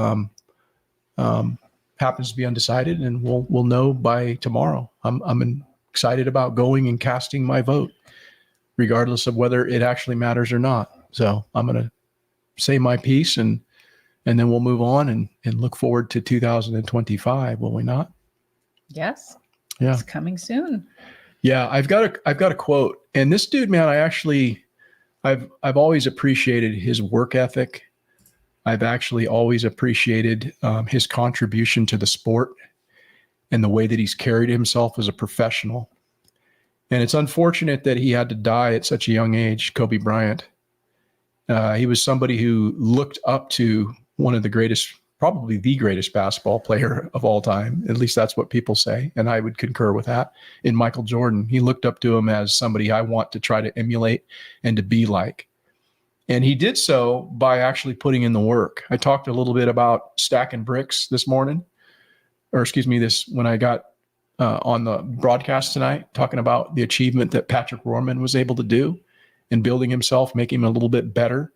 happens to be undecided, and we'll know by tomorrow. I'm excited about going and casting my vote, regardless of whether it actually matters or not. So I'm going to say my piece, and then we'll move on and look forward to 2025. Will we not? Yes. Yeah. It's coming soon. Yeah, I've got a quote, and this dude, man, I've always appreciated his work ethic. I've actually always appreciated his contribution to the sport and the way that he's carried himself as a professional. And it's unfortunate that he had to die at such a young age, Kobe Bryant. He was somebody who looked up to one of the greatest, probably the greatest basketball player of all time. At least that's what people say. And I would concur with that. In Michael Jordan, he looked up to him as somebody I want to try to emulate and to be like. And he did so by actually putting in the work. I talked a little bit about stacking bricks this morning, when I got on the broadcast tonight, talking about the achievement that Patrick Rohrman was able to do in building himself, making him a little bit better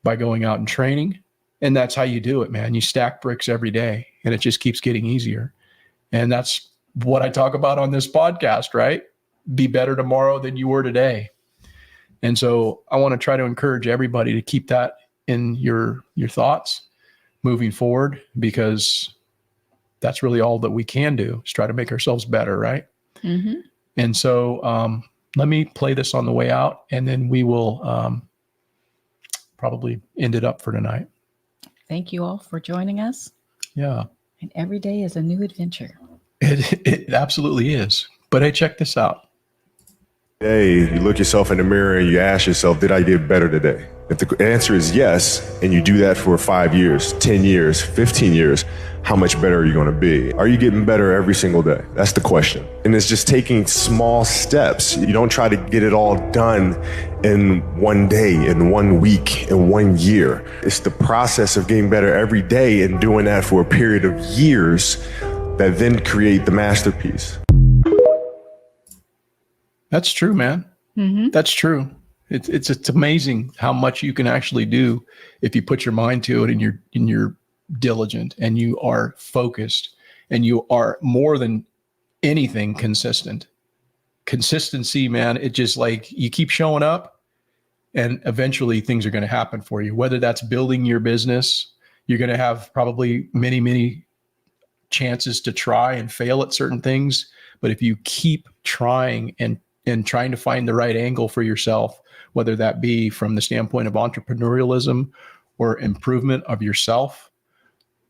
by going out and training. And that's how you do it, man. You stack bricks every day and it just keeps getting easier. And that's what I talk about on this podcast, right? Be better tomorrow than you were today. And so I want to try to encourage everybody to keep that in your thoughts moving forward, because that's really all that we can do is try to make ourselves better, right? Mm-hmm. And so let me play this on the way out, and then we will probably end it up for tonight. Thank you all for joining us. Yeah. And every day is a new adventure. It absolutely is. But hey, check this out. Hey, you look yourself in the mirror and you ask yourself, did I get better today? If the answer is yes, and you do that for 5 years, 10 years, 15 years, how much better are you going to be? Are you getting better every single day? That's the question. And it's just taking small steps. You don't try to get it all done in one day, in 1 week, in 1 year. It's the process of getting better every day and doing that for a period of years that then create the masterpiece. That's true, man. Mm-hmm. That's true. It's amazing how much you can actually do if you put your mind to it and you're diligent and you are focused and you are more than anything consistent. Consistency, man. It just like you keep showing up and eventually things are going to happen for you, whether that's building your business. You're going to have probably many, many chances to try and fail at certain things. But if you keep trying and trying to find the right angle for yourself, whether that be from the standpoint of entrepreneurialism or improvement of yourself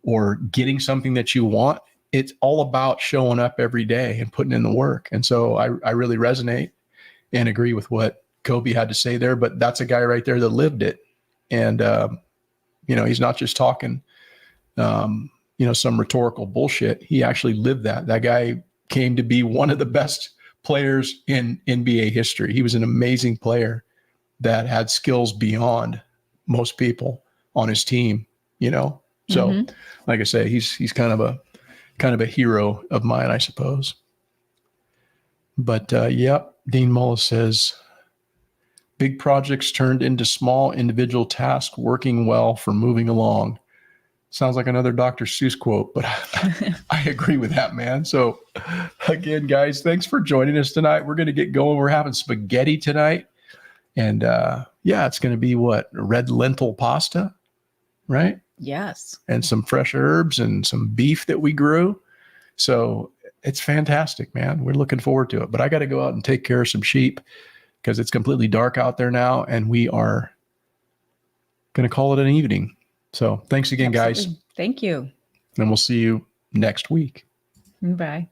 or getting something that you want, it's all about showing up every day and putting in the work. And so I really resonate and agree with what Kobe had to say there, but that's a guy right there that lived it. And, he's not just talking, some rhetorical bullshit. He actually lived that. That guy came to be one of the best players in NBA history. He was an amazing player that had skills beyond most people on his team, So like I say, he's kind of a hero of mine, I suppose. But Dean Mullis says, big projects turned into small individual tasks working well for moving along. Sounds like another Dr. Seuss quote, but I agree with that, man. So again, guys, thanks for joining us tonight. We're going to get going. We're having spaghetti tonight. And it's going to be red lentil pasta, right? Yes. And some fresh herbs and some beef that we grew. So it's fantastic, man. We're looking forward to it. But I got to go out and take care of some sheep because it's completely dark out there now. And we are going to call it an evening. So thanks again, Absolutely. guys. Thank you. And we'll see you next week. Bye.